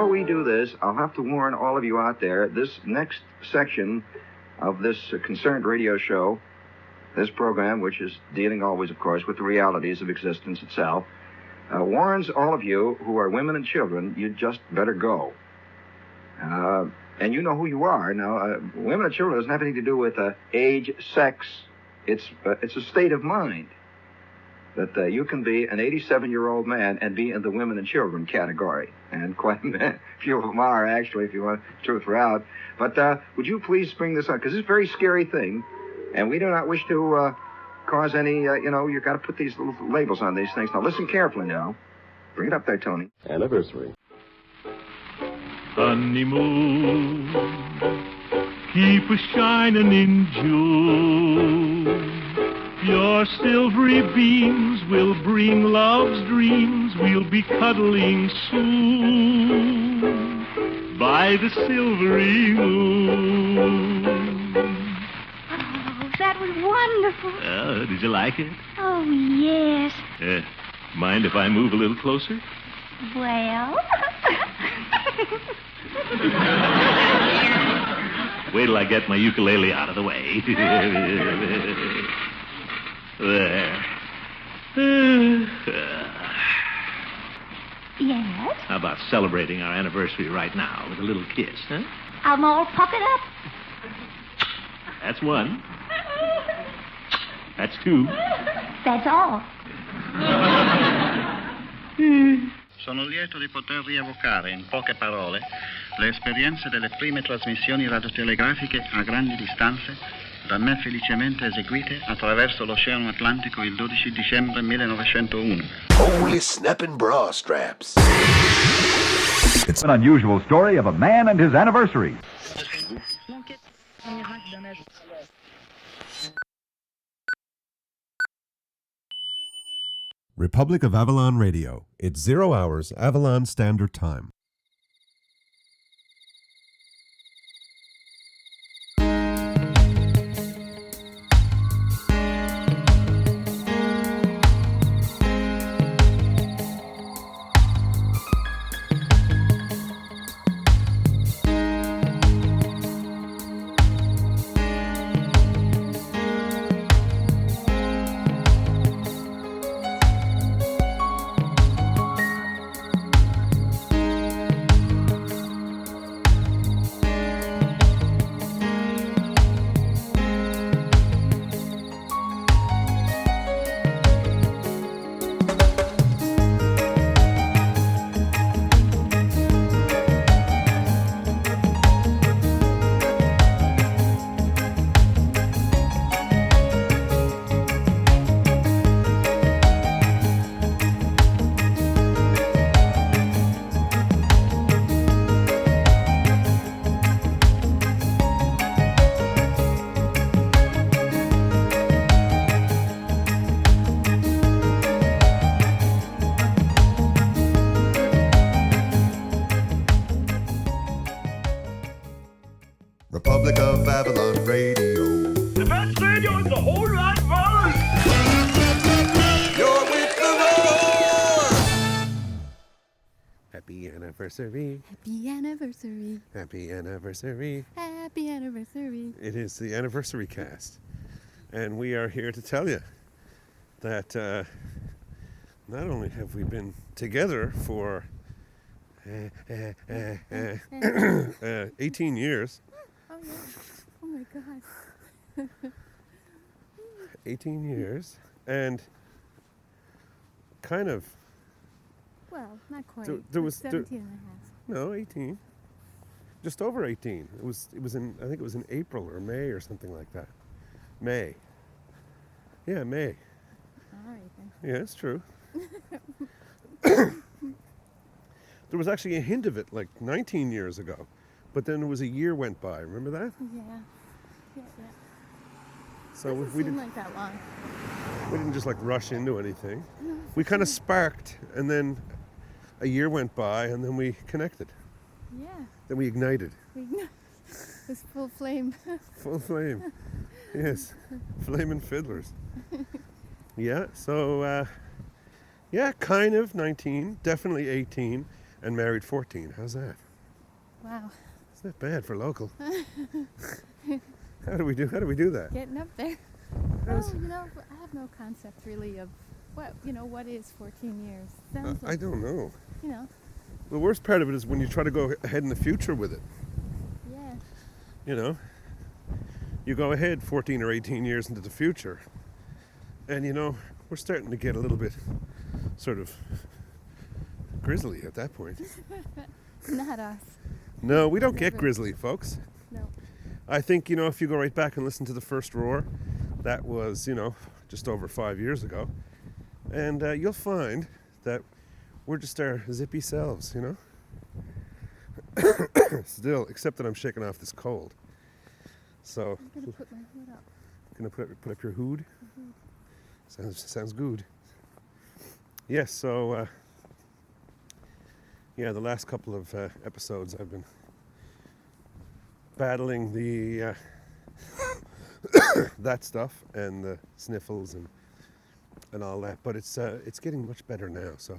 before we do this, I'll have to warn all of you out there, this next section of this concerned radio show, this program, which is dealing always, of course, with the realities of existence itself, warns all of you who are women and children, you just better go. And you know who you are. Now, women and children doesn't have anything to do with age, sex. It's a state of mind. That you can be an 87-year-old man and be in the women and children category. And quite a few of them are, actually, if you want the truth out. But would you please bring this up? Because it's a very scary thing. And we do not wish to cause any, you've got to put these little labels on these things. Now, listen carefully now. Bring it up there, Tony. Anniversary. Honeymoon, keep a shining in June. Your silvery beams will bring love's dreams. We'll be cuddling soon by the silvery moon. Oh, that was wonderful. Did you like it? Oh, yes. Mind if I move a little closer? Well... Wait till I get my ukulele out of the way. There. Yes? How about celebrating our anniversary right now with a little kiss, huh? I'm all puckered up. That's one. That's two. That's all. Sono lieto di poter rievocare in poche parole le esperienze delle prime trasmissioni radiotelegrafiche a grandi distanze da me felicemente eseguite attraverso l'Oceano Atlantico il 12 dicembre 1901. Holy snapping bra straps. It's an unusual story of a man and his anniversary. Republic of Avalon Radio. It's 0 hours, Avalon Standard Time. Republic of Avalon Radio. The best radio in the whole wide world. You're with the roar. Happy anniversary. Happy anniversary. Happy anniversary. Happy anniversary. It is the AnniversaryCast. And we are here to tell you that not only have we been together for 18 years. Oh, yeah. Oh, my God. 18 years. And kind of... Well, not quite. There was 17 and a half. No, 18. Just over 18. It was in, I think it was in April or May or something like that. May. Yeah, May. All right, then. Yeah, it's true. There was actually a hint of it like 19 years ago, but then there was a year went by. Remember that? Yeah. So Doesn't we seem didn't like that long. we didn't just like rush into anything. No, We kind of sparked, and then a year went by, and then we connected. Yeah. Then we ignited. It was full flame. Full flame. Yes. Flaming fiddlers. Yeah, so, yeah, kind of 19, definitely 18. and married 14. How's that? Wow. It's not bad for local. How do we do that? Getting up there. How's- Oh, I have no concept really of what is 14 years. Sounds I don't know. you know, The worst part of it is when you try to go ahead in the future with it. yeah. You know, you go ahead 14 or 18 years into the future, and we're starting to get a little bit sort of grizzly at that point. Not us. No, we don't get Never. grizzly, folks. No. I think, if you go right back and listen to the first roar, that was, just over 5 years ago, and you'll find that we're just our zippy selves, Still, except that I'm shaking off this cold. So, I'm gonna put my hood up. gonna put up your hood. Sounds good. Yes. So, the last couple of episodes, I've been battling the that stuff and the sniffles and all that. But it's getting much better now. So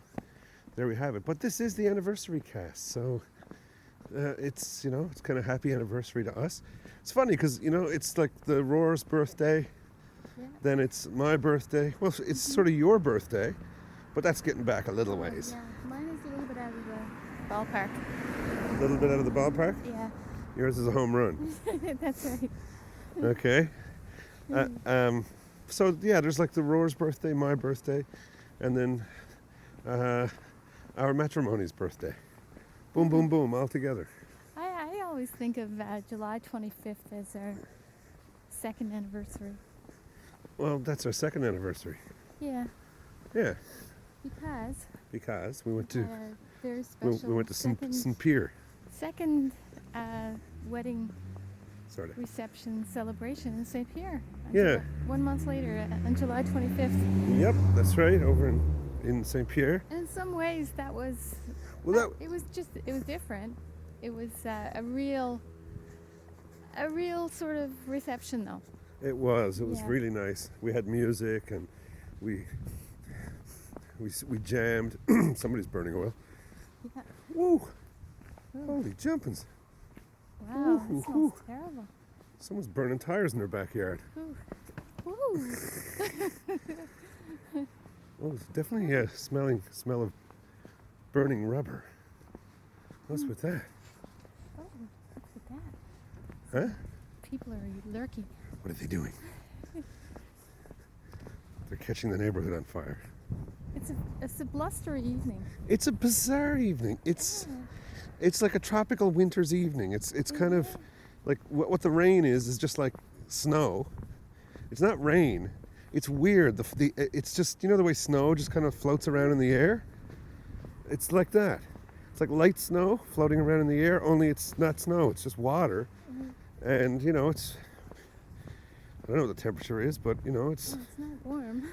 there we have it. But this is the anniversary cast. So it's it's kind of happy anniversary to us. It's funny because it's like the Roar's birthday. Yeah. Then it's my birthday. Well, it's sort of your birthday, but that's getting back a little ways. Yeah. Mine is a little bit out of the ballpark. A little bit out of the ballpark? Yeah. Yours is a home run. That's right. Okay. So, there's like the Roar's birthday, my birthday, and then our matrimony's birthday. Boom, boom, boom, all together. I always think of July 25th as our second anniversary. Well, that's our second anniversary. Yeah. Yeah, Because we went to very special we went to second, St. Pierre. second wedding Sort of. reception celebration in St. Pierre. Yeah. 1 month later, on July 25th. Yep, that's right, over in St. Pierre. And in some ways, that was. Well, it was different. It was a real sort of reception, though. It was Yeah. really nice. We had music and we jammed. Somebody's burning oil. Yeah. Woo! Ooh. Holy jumpins'. Wow, Ooh, that smells ooh. terrible. Someone's burning tires in their backyard. Ooh. Woo. Oh, it's definitely a smell of burning rubber. What's with that? Oh, what's with that? Huh? People are lurking. What are they doing? They're catching the neighborhood on fire. It's a blustery evening. It's a bizarre evening. It's like a tropical winter's evening. It's kind of like what the rain is just like snow. It's not rain. It's weird. It's just the way snow just kind of floats around in the air. It's like that. It's like light snow floating around in the air. Only it's not snow. It's just water. And it's. I don't know what the temperature is, but it's Well, it's not warm.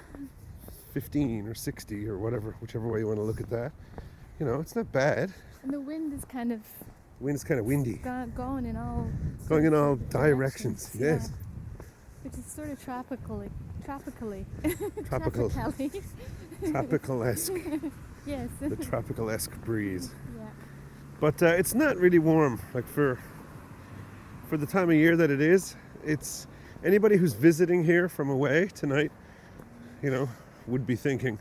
15 or 60 or whatever, whichever way you want to look at that. It's not bad. And the wind is kind of Wind's kind of windy. going in all Directions. Yes. Yeah. Which is sort of tropically. Tropical. Tropically. Tropical-esque. Yes. The tropical-esque breeze. Yeah. But it's not really warm. Like for the time of year that it is, it's anybody who's visiting here from away tonight, would be thinking,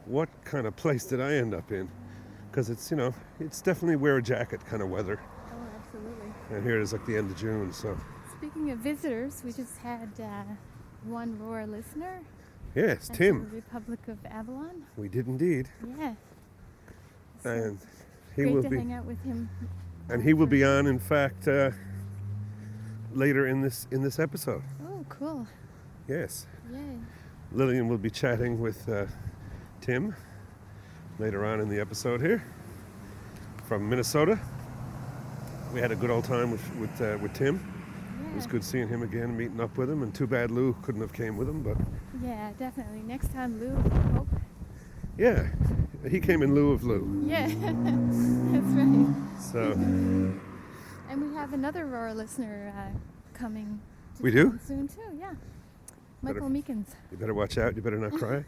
what kind of place did I end up in? Because it's definitely wear a jacket kind of weather. Oh, absolutely. And here it is like the end of June, so. Speaking of visitors, we just had one Roar listener. Yes, at Tim. The Republic of Avalon. We did indeed. Yeah. So And he great will to be. hang out with him. And he will be on, in fact, later in this episode. Oh, cool. Yes. Yay. Lillian will be chatting with Tim later on in the episode here from Minnesota. We had a good old time with Tim. It was good seeing him again, meeting up with him, and too bad Lou couldn't have came with him, but Yeah, definitely. Next time, Lou, I hope. yeah, he came in lieu of Lou. Yeah, that's right. So And we have another Roar listener coming to We do? town soon too, yeah. Michael Meekins. you better watch out. You better not cry.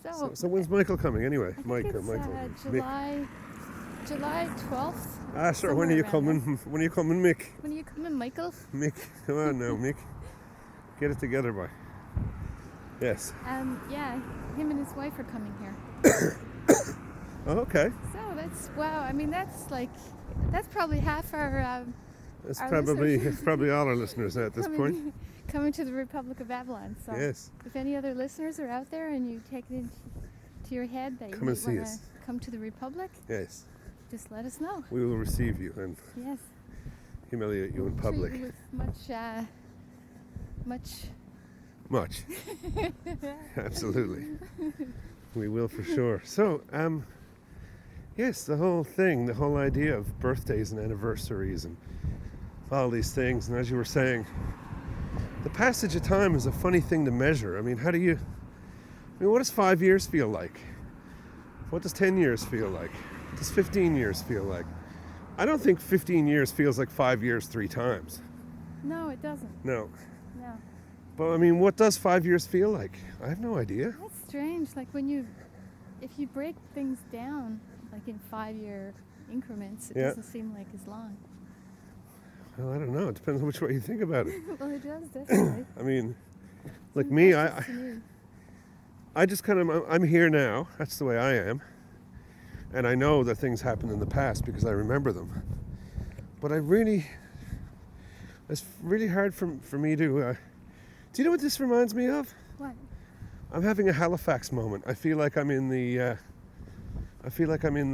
So So when's Michael coming anyway? I think Mike or it's, Michael? Mick. July July 12th. Ah, sure. When are you coming? When are you coming, Mick? When are you coming, Michael? Mick, come on now, Mick. Get it together, boy. Yes. Yeah, him and his wife are coming here. Oh, okay. So that's, wow, I mean, that's probably half our That's our probably listeners. it's probably all our listeners at this point. Coming to the Republic of Avalon. So Yes. if any other listeners are out there and you take it into your head that Come you and see want to us. come to the Republic, Yes. just let us know. We will receive you and Yes. humiliate you in public. Treat you with much. Much. Absolutely. We will for sure. So, yes, the whole idea of birthdays and anniversaries and all these things. And as you were saying, the passage of time is a funny thing to measure. I mean, what does 5 years feel like? What does 10 years feel like? What does 15 years feel like? I don't think 15 years feels like 5 years 3 times. No, it doesn't. No. No. But I mean, what does 5 years feel like? I have no idea. That's strange. Like if you break things down, like in 5-year increments, it doesn't seem like as long. Well, I don't know. It depends on which way you think about it. Well, it does, definitely. I mean, like me, I just I'm here now. That's the way I am. And I know that things happened in the past because I remember them. But it's really hard for me to, do you know what this reminds me of? What? I'm having a Halifax moment. I feel like I'm in the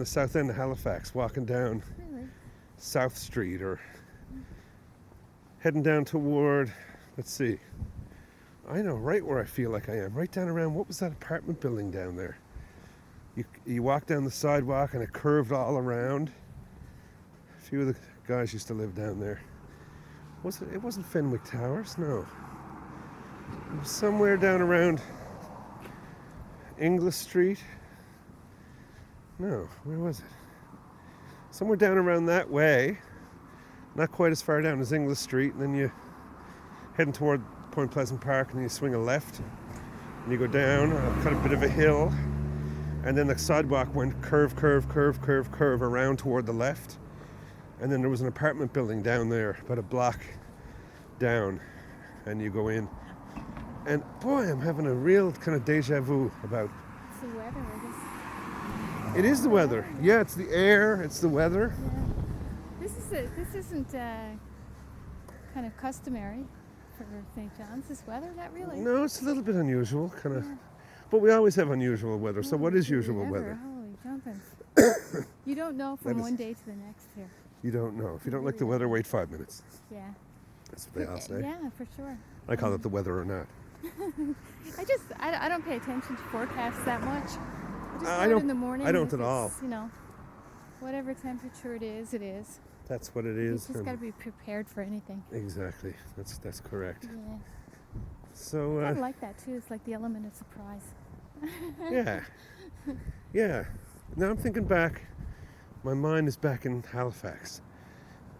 south end of Halifax, walking down South Street or heading down toward, let's see. I know right where I feel like I am. Right down around, what was that apartment building down there? You walk down the sidewalk and it curved all around. A few of the guys used to live down there. It wasn't Fenwick Towers, no. It was somewhere down around English Street. No, where was it? Somewhere down around that way. Not quite as far down as English Street, and then you heading toward Point Pleasant Park, and then you swing a left, and you go down kind of a bit of a hill, and then the sidewalk went curve around toward the left, and then there was an apartment building down there, about a block down, and you go in, and boy, I'm having a real kind of deja vu about. It's the weather, I guess. It is the weather. Yeah, it's the air. It's the weather. Yeah. This isn't kind of customary for St. John's. This weather, not really. No, it's a little bit unusual, kind of. Yeah. But we always have unusual weather. So what is usual weather? Holy jumping! You don't know from one day to the next here. You don't know. If you don't like the weather, wait 5 minutes. Yeah. That's what they all say. Yeah, for sure. I call it the weather or not. I don't pay attention to forecasts that much. I don't. In the morning. I don't at all. You know, whatever temperature it is, it is. That's what it is. You just got to be prepared for anything. Exactly. That's correct. Yeah. So. I like that too. It's like the element of surprise. Yeah. Yeah. Now I'm thinking back. My mind is back in Halifax,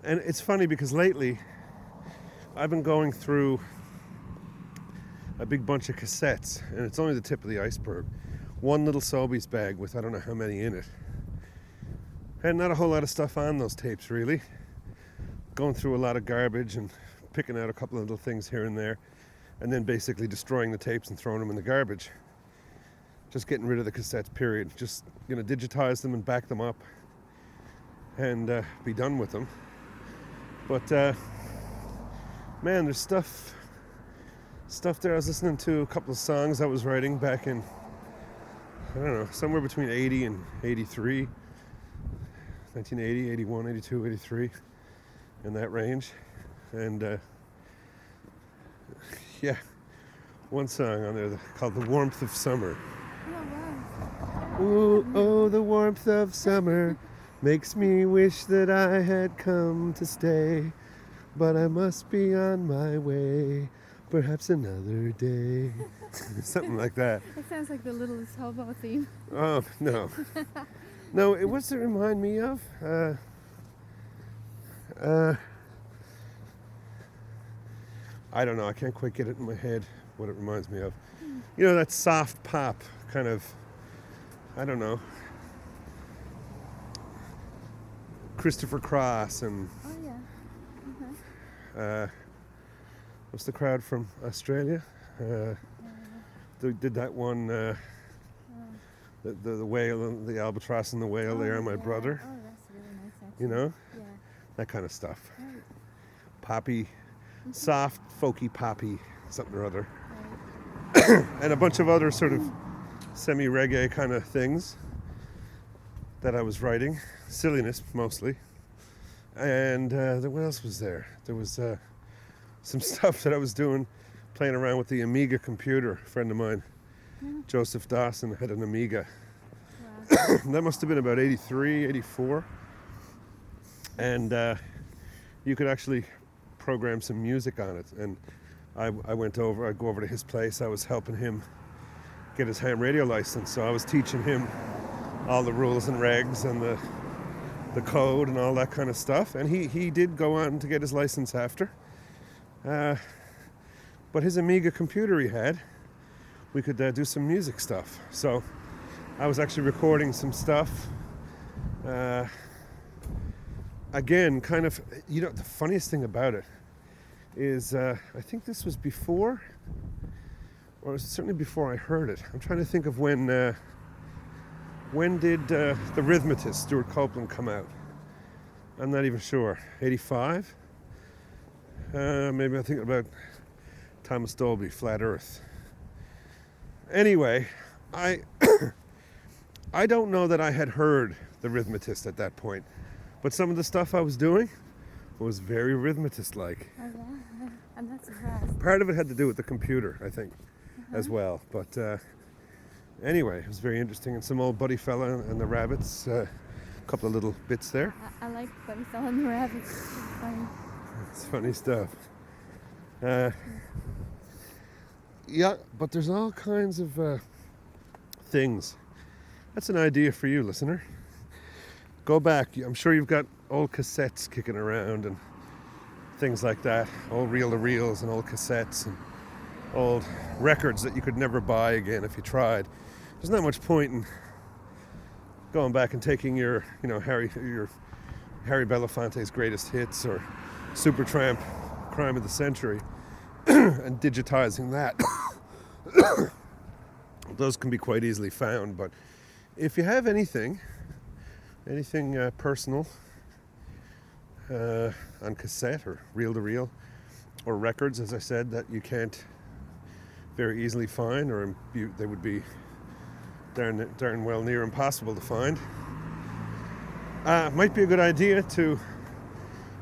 and it's funny because lately I've been going through a big bunch of cassettes, and it's only the tip of the iceberg. One little Sobeys bag with I don't know how many in it. And not a whole lot of stuff on those tapes, really. Going through a lot of garbage and picking out a couple of little things here and there, and then basically destroying the tapes and throwing them in the garbage. Just getting rid of the cassettes, period. Just, digitize them and back them up and be done with them. But, man, there's stuff there. I was listening to a couple of songs I was writing back in, I don't know, somewhere between 80 and 83. 1980, 81, 82, 83, in that range. And, yeah, one song on there called The Warmth of Summer. Oh, wow. Ooh, oh, the warmth of summer makes me wish that I had come to stay, but I must be on my way, perhaps another day. Something like that. It sounds like the Littlest Hobo theme. Oh, no. No, what's it remind me of? I don't know. I can't quite get it in my head what it reminds me of. That soft pop kind of, I don't know. Christopher Cross and Oh yeah. what's the crowd from Australia? They did that one, the whale, the albatross and the whale. They are my brother. Oh, that's really nice. Actually. You know, Yeah. that kind of stuff. Right. Poppy, soft, folky poppy, something or other. Right. And a bunch of other sort of semi-reggae kind of things that I was writing. Silliness, mostly. And what else was there? There was some stuff that I was doing, playing around with the Amega computer. A friend of mine, Joseph Dawson, had an Amega. Wow. That must have been about 83, 84. And you could actually program some music on it. And I'd go over to his place. I was helping him get his ham radio license. So I was teaching him all the rules and regs and the code and all that kind of stuff. And he did go on to get his license after. But his Amega computer he had, we could do some music stuff. So I was actually recording some stuff. Again, kind of, you know, the funniest thing about it is I think this was before, or it was certainly before I heard it. I'm trying to think of when did The Rhythmatist, Stuart Copeland, come out? I'm not even sure. 85? Maybe I'm thinking about Thomas Dolby, Flat Earth. Anyway, I don't know that I had heard The Rhythmatist at that point, but some of the stuff I was doing was very Rhythmatist-like. Oh yeah. I'm not surprised. Part of it had to do with the computer, I think, as well. But anyway, it was very interesting. And some old Buddy Fella and the Rabbits, a couple of little bits there. I like Buddy Fella and the Rabbits. It's funny. It's funny stuff. Yeah, but there's all kinds of things. That's an idea for you, listener. Go back. I'm sure you've got old cassettes kicking around and things like that. Old reel-to-reels and old cassettes and old records that you could never buy again if you tried. There's not much point in going back and taking your Harry Belafonte's greatest hits or Supertramp, Crime of the Century, and digitizing that. Those can be quite easily found, but if you have anything personal on cassette or reel-to-reel or records, as I said, that you can't very easily find, or they would be darn well near impossible to find, might be a good idea to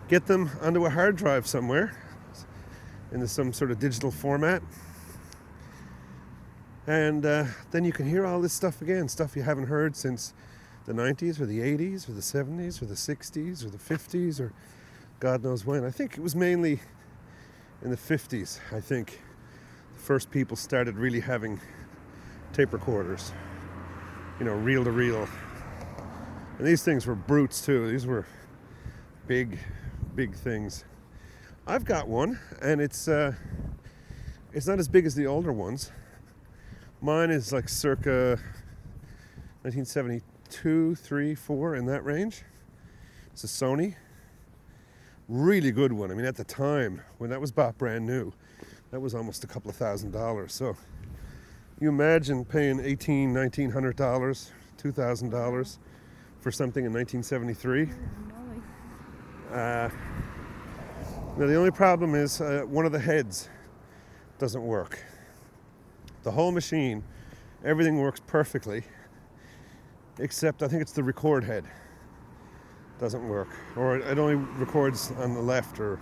get them onto a hard drive somewhere in some sort of digital format, and then you can hear all this stuff again, stuff you haven't heard since the 90s or the 80s or the 70s or the 60s or the 50s or God knows when. I think it was mainly in the 50s, I think, the first people started really having tape recorders, reel-to-reel. And these things were brutes too. These were big things. I've got one, and it's not as big as the older ones. Mine is like circa 1972, 3, 4, in that range. It's a Sony. Really good one. I mean, at the time, when that was bought brand new, that was almost a couple of $1,000. So you imagine paying $1,900, $1,900, $2,000 for something in 1973. Now the only problem is one of the heads doesn't work. The whole machine, everything works perfectly, except I think it's the record head doesn't work, or it only records on the left or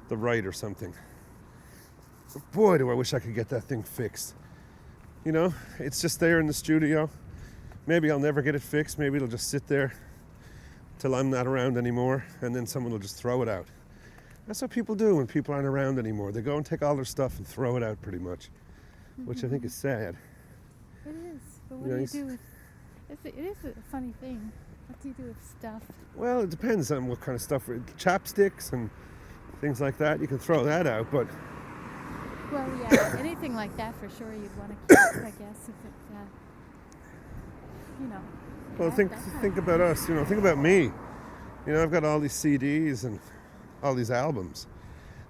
the right or something. But boy, do I wish I could get that thing fixed. It's just there in the studio. Maybe I'll never get it fixed. Maybe it'll just sit there till I'm not around anymore, and then someone will just throw it out. That's what people do when people aren't around anymore. They go and take all their stuff and throw it out pretty much, which I think is sad. It is, but what do you do with it? It is a funny thing. What do you do with stuff? Well, it depends on what kind of stuff. Chapsticks and things like that, you can throw that out, but... Well, yeah, anything like that for sure you'd want to keep, I guess, if it, Well, think about us, think about me. You know, I've got all these CDs and all these albums,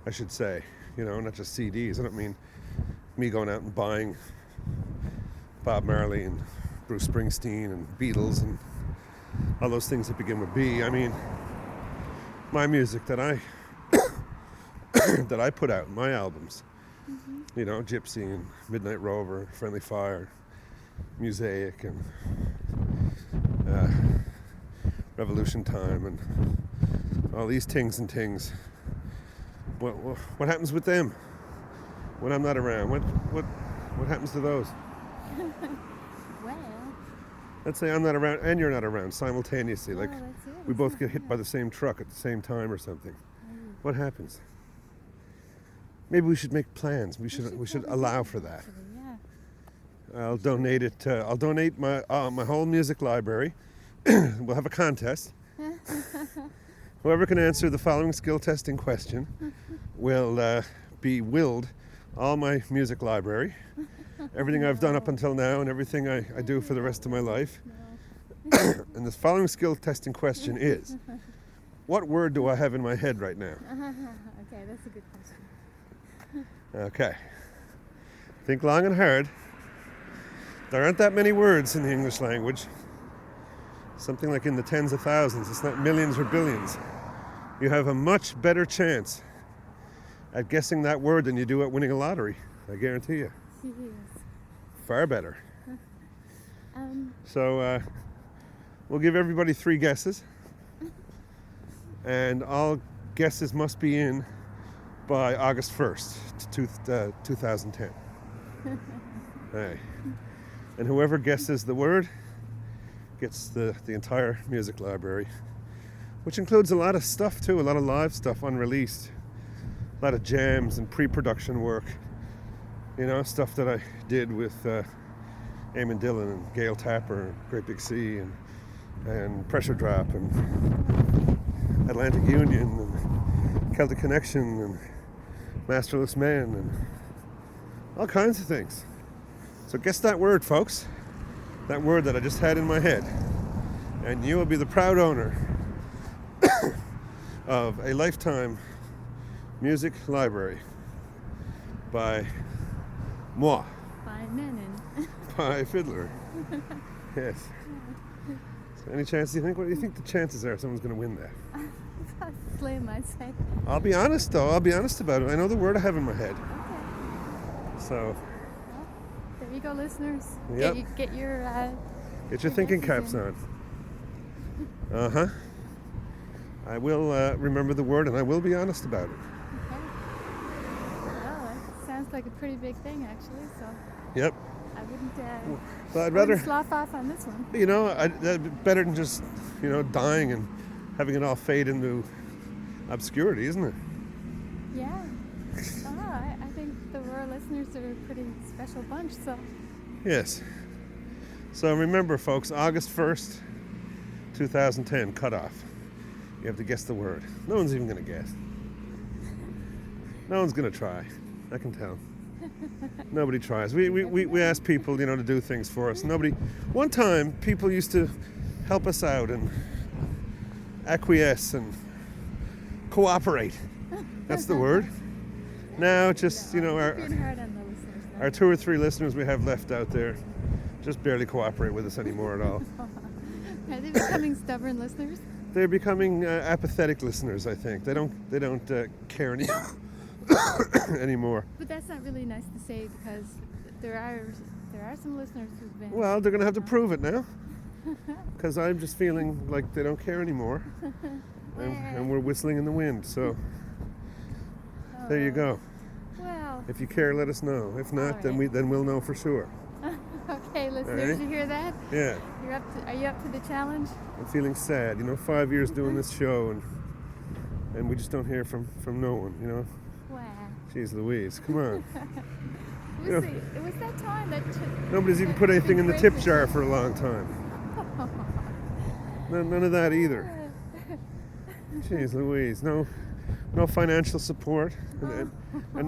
I should say. You know, not just CDs. I don't mean me going out and buying Bob Marley and Bruce Springsteen and Beatles and all those things that begin with B. I mean, my music that I that I put out, my albums. You know, Gypsy and Midnight Rover, Friendly Fire, Mosaic and Revolution Time and all these tings and tings. What happens with them when I'm not around? What happens to those? Well, let's say I'm not around and you're not around simultaneously. Like we both get hit by the same truck at the same time or something. What happens? Maybe we should make plans. We should allow for that. yeah. I'll donate it. I'll donate my whole music library. We'll have a contest. Whoever can answer the following skill testing question will be willed all my music library, everything I've done up until now, and everything I do for the rest of my life. And the following skill testing question is: what word do I have in my head right now? Okay, that's a good question. Okay. Think long and hard. There aren't that many words in the English language. Something like in the tens of thousands. It's not millions or billions. You have a much better chance at guessing that word than you do at winning a lottery. I guarantee you. Yes. Far better. So we'll give everybody 3 guesses. And all guesses must be in by August 1st, 2010. Hey. And whoever guesses the word gets the entire music library, which includes a lot of stuff too, a lot of live stuff unreleased, a lot of jams and pre-production work, you know, stuff that I did with Eamon Dillon and Gail Tapper, Great Big Sea and Pressure Drop and Atlantic Union and Celtic Connection and Masterless Man and all kinds of things. So guess that word, folks. That word that I just had in my head. And you will be the proud owner of a lifetime music library by moi. By Menon. By Fidler. Yes. So any chance, what do you think the chances are someone's going to win that? Slim, I'd say. I'll be honest though, I'll be honest about it. I know the word I have in my head. Okay. So. Well, there you go, listeners. Yep. Get your thinking caps on. Uh-huh. I will remember the word and I will be honest about it. Okay. Well, it sounds like a pretty big thing actually, so. Yep. I wouldn't, well, I'd rather slough off on this one. You know, that'd be better than just, you know, dying and having it all fade into obscurity, isn't it? Yeah. I think the rural listeners are a pretty special bunch, so. Yes. So remember, folks, August 1st, 2010, cutoff. You have to guess the word. No one's even going to guess. No one's going to try. I can tell. Nobody tries. We ask people, you know, to do things for us. One time, people used to help us out and acquiesce and cooperate. That's the word. Now, just, you know, our 2 or 3 listeners we have left out there just barely cooperate with us anymore at all. Are they becoming stubborn listeners? They're becoming apathetic listeners, I think. They don't care anymore. But that's not really nice to say because there are some listeners who've been. Well, they're going to have to prove it now. Because I'm just feeling like they don't care anymore. And we're whistling in the wind, so there you go. Well. If you care, let us know. If not, then we'll know for sure. Okay, listeners, right. You hear that? Yeah. Are you up to the challenge? I'm feeling sad. You know, 5 years doing this show and we just don't hear from no one, you know? Wow. Jeez Louise, come on. It was that time that... Nobody's even put anything in the tip jar for a long time. None of that either. Jeez Louise, no financial support and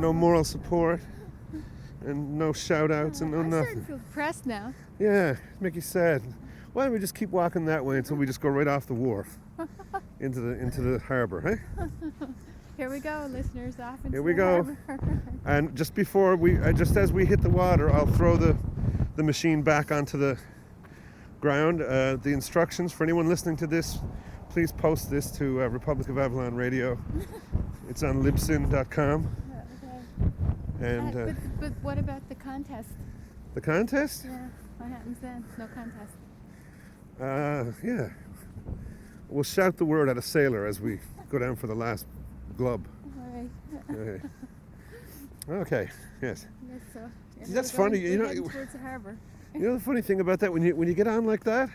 no moral support and no shout-outs and no nothing. I'm starting to feel depressed now. Yeah, make you sad. Why don't we just keep walking that way until we just go right off the wharf? into the harbour, eh? Here we go, listeners. Off into Here we the go. harbor. And just before just as we hit the water, I'll throw the machine back onto the ground. The instructions for anyone listening to this, please post this to Republic of Avalon Radio. It's on libsyn.com. Okay. And but what about the contest? the contest? Yeah. What happens then? No contest. Yeah. We'll shout the word at a sailor as we go down for the last glub. All right. Okay. Okay. Yes. Yes, so. That's we're funny, going- you we're know. heading towards the harbour. You know the funny thing about that, when you get on like that,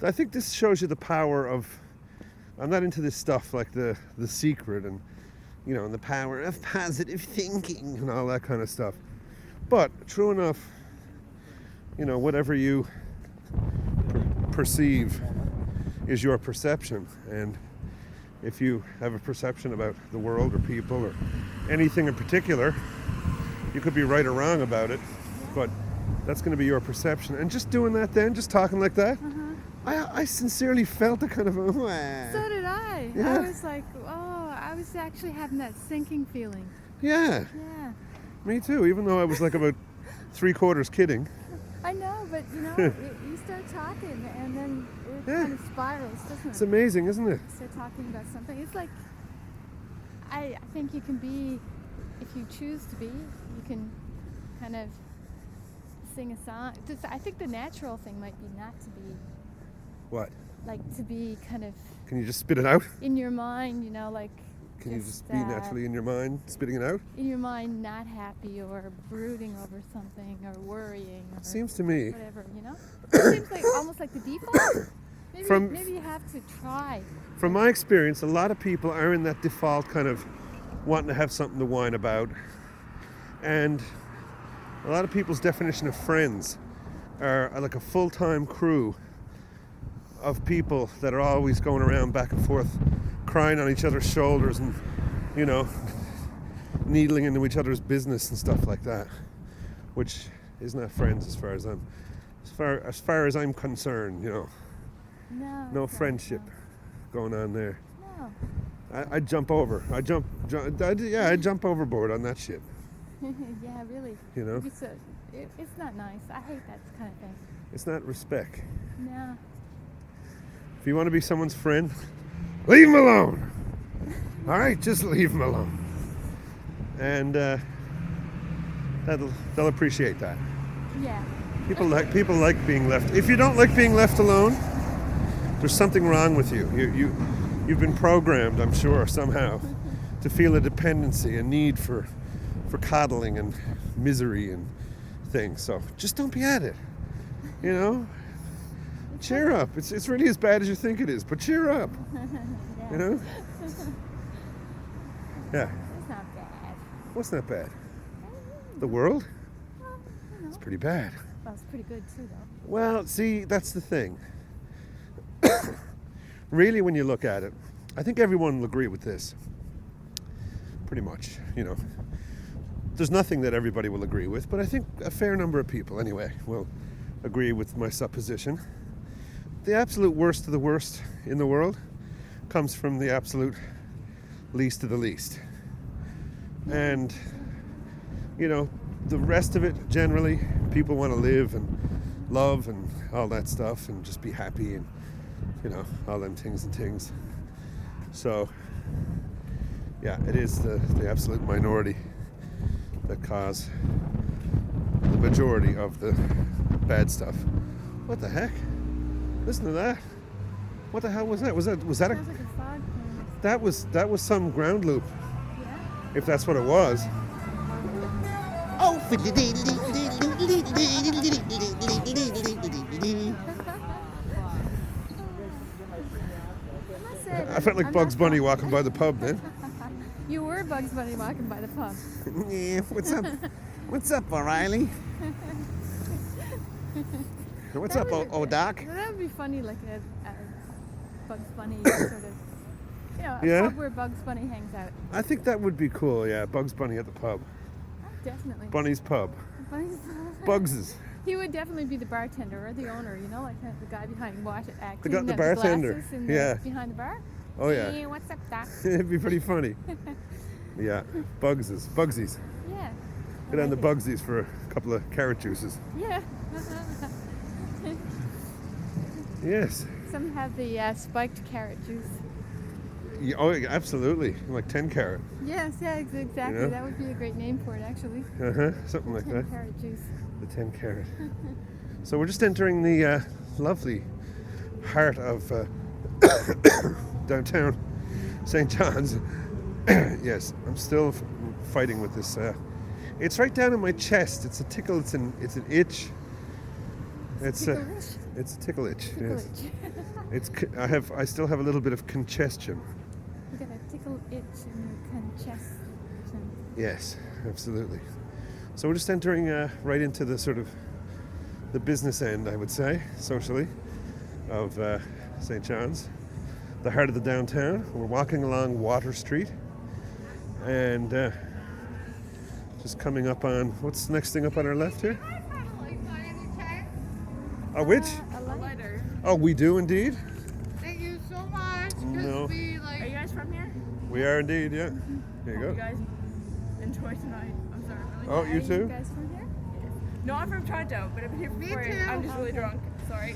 I think this shows you the power of. I'm not into this stuff like the secret and and the power of positive thinking and all that kind of stuff. But true enough, whatever you perceive is your perception, and if you have a perception about the world or people or anything in particular, you could be right or wrong about it, but that's going to be your perception. And just doing that then, just talking like that, I sincerely felt a kind of a... So did I. Yeah. I was like, I was actually having that sinking feeling. Yeah, Yeah. me too, even though I was like about 3/4 kidding. I know, but you start talking and then it kind of spirals, doesn't it? It's amazing, isn't it? You start talking about something. It's like, I think you can be, if you choose to be, you can kind of sing a song. I think the natural thing might be not to be, What? like to be kind of Can you just spit it out? in your mind, like. Can you just be naturally in your mind, spitting it out? In your mind, not happy or brooding over something or worrying. Or Seems to me. whatever, It seems like almost like the default. Maybe you have to try. From my experience, a lot of people are in that default kind of wanting to have something to whine about. And a lot of people's definition of friends are like a full-time crew of people that are always going around back and forth, crying on each other's shoulders and, needling into each other's business and stuff like that, which is not friends as far as I'm concerned, No friendship going on there. No. I jump over. I jump overboard on that shit. Yeah, really. It's not nice. I hate that kind of thing. It's not respect. No. If you want to be someone's friend, leave them alone. All right, just leave them alone. And they'll appreciate that. Yeah. People like being left. If you don't like being left alone, there's something wrong with you. You've been programmed, I'm sure, somehow, to feel a dependency, a need for coddling and misery and things. So just don't be at it. Cheer up. It's really as bad as you think it is, but cheer up. Yeah. Yeah. It's not bad. What's not bad? The world? Well, It's pretty bad. Well, it's pretty good too, though. Well, see, that's the thing. Really, when you look at it, I think everyone will agree with this. Pretty much, There's nothing that everybody will agree with, but I think a fair number of people, anyway, will agree with my supposition. The absolute worst of the worst in the world comes from the absolute least of the least. And, the rest of it, generally, people want to live and love and all that stuff and just be happy and, all them tings. So, yeah, it is the absolute minority that cause the majority of the bad stuff. What the heck? Listen to that. What the hell was that? Was that a? Sounds like a fog horn. That was some ground loop. Yeah. If that's what it was. Oh, I felt like Bugs Bunny walking by the pub then. You were Bugs Bunny walking by the pub. yeah, what's up? What's up, O'Reilly? What's up, old Doc? That would be funny, like a Bugs Bunny sort of, a Yeah? pub where Bugs Bunny hangs out. I think that would be cool, yeah. Bugs Bunny at the pub. Definitely. Bunny's pub. Bunny's Bugs's. He would definitely be the bartender or the owner, like the guy behind acting. The that bartender, glasses yeah. behind the bar. Oh yeah. Hey, what's up, Doc? It'd be pretty funny. Yeah, Bugsies. Yeah. Get on the Bugsies for a couple of carrot juices. Yeah. Yes. Some have the spiked carrot juice. Yeah, oh, yeah, absolutely. Like 10 carat. Yes, yeah, exactly. You know? That would be a great name for it, actually. Something like 10 that. carrot juice. The 10 carat. So we're just entering the lovely heart of downtown St. John's. Yes, I'm still fighting with this. It's right down in my chest. It's a tickle. It's an itch. It's a tickle itch. Yes. I still have a little bit of congestion. You got a tickle itch in your congestion. Yes, absolutely. So we're just entering right into the sort of the business end, I would say, socially, of St. John's, the heart of the downtown. We're walking along Water Street, and just coming up on, what's the next thing up on our left here? A which? A lighter. Oh, we do indeed. Thank you so much. No. Are you guys from here? We are indeed, yeah. Here you go. You guys enjoy tonight. I'm sorry. Oh, you Are too? you guys from here? No, I'm from Toronto, but I've been here before. I'm just really drunk. Sorry.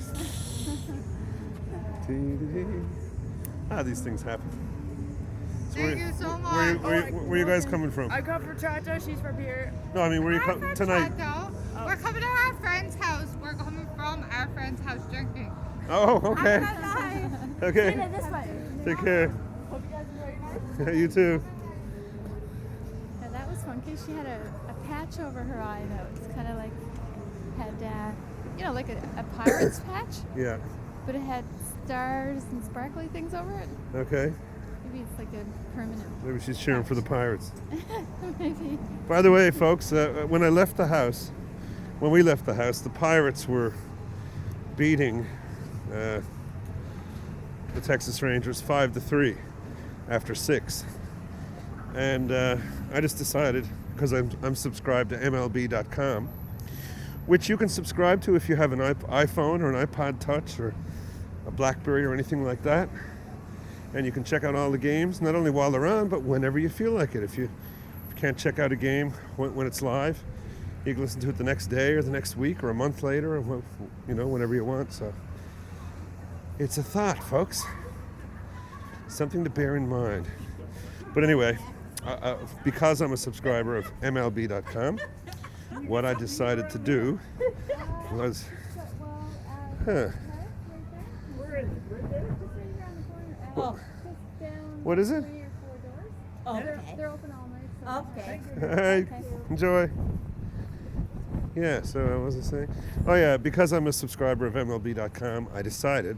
These things happen. So Thank you so much. Where are you guys coming from? I come from Toronto. She's from here. No, I mean, where are you coming tonight? We're coming to our friend's house. We're coming from our friend's house drinking. Oh, okay. Okay. This way. Take care. Hope you guys enjoy your night. You too. Yeah, that was fun because she had a patch over her eye that was kind of like had like a pirate's patch, Yeah. but it had stars and sparkly things over it. Okay. Maybe it's like a permanent. Maybe she's cheering for the Pirates. Maybe. By the way, folks, when we left the house, the Pirates were beating the Texas Rangers 5-3 after 6. And I just decided, because I'm subscribed to MLB.com, which you can subscribe to if you have an iPhone or an iPod Touch or a BlackBerry or anything like that. And you can check out all the games, not only while they're on, but whenever you feel like it. If you can't check out a game when it's live, you can listen to it the next day or the next week or a month later, or whenever you want. So it's a thought, folks. Something to bear in mind. But anyway, because I'm a subscriber of MLB.com, what I decided to do was, what is it? Okay. They're open all night. So Okay. Hey, enjoy. Yeah, so what was I saying? Oh yeah, because I'm a subscriber of MLB.com, I decided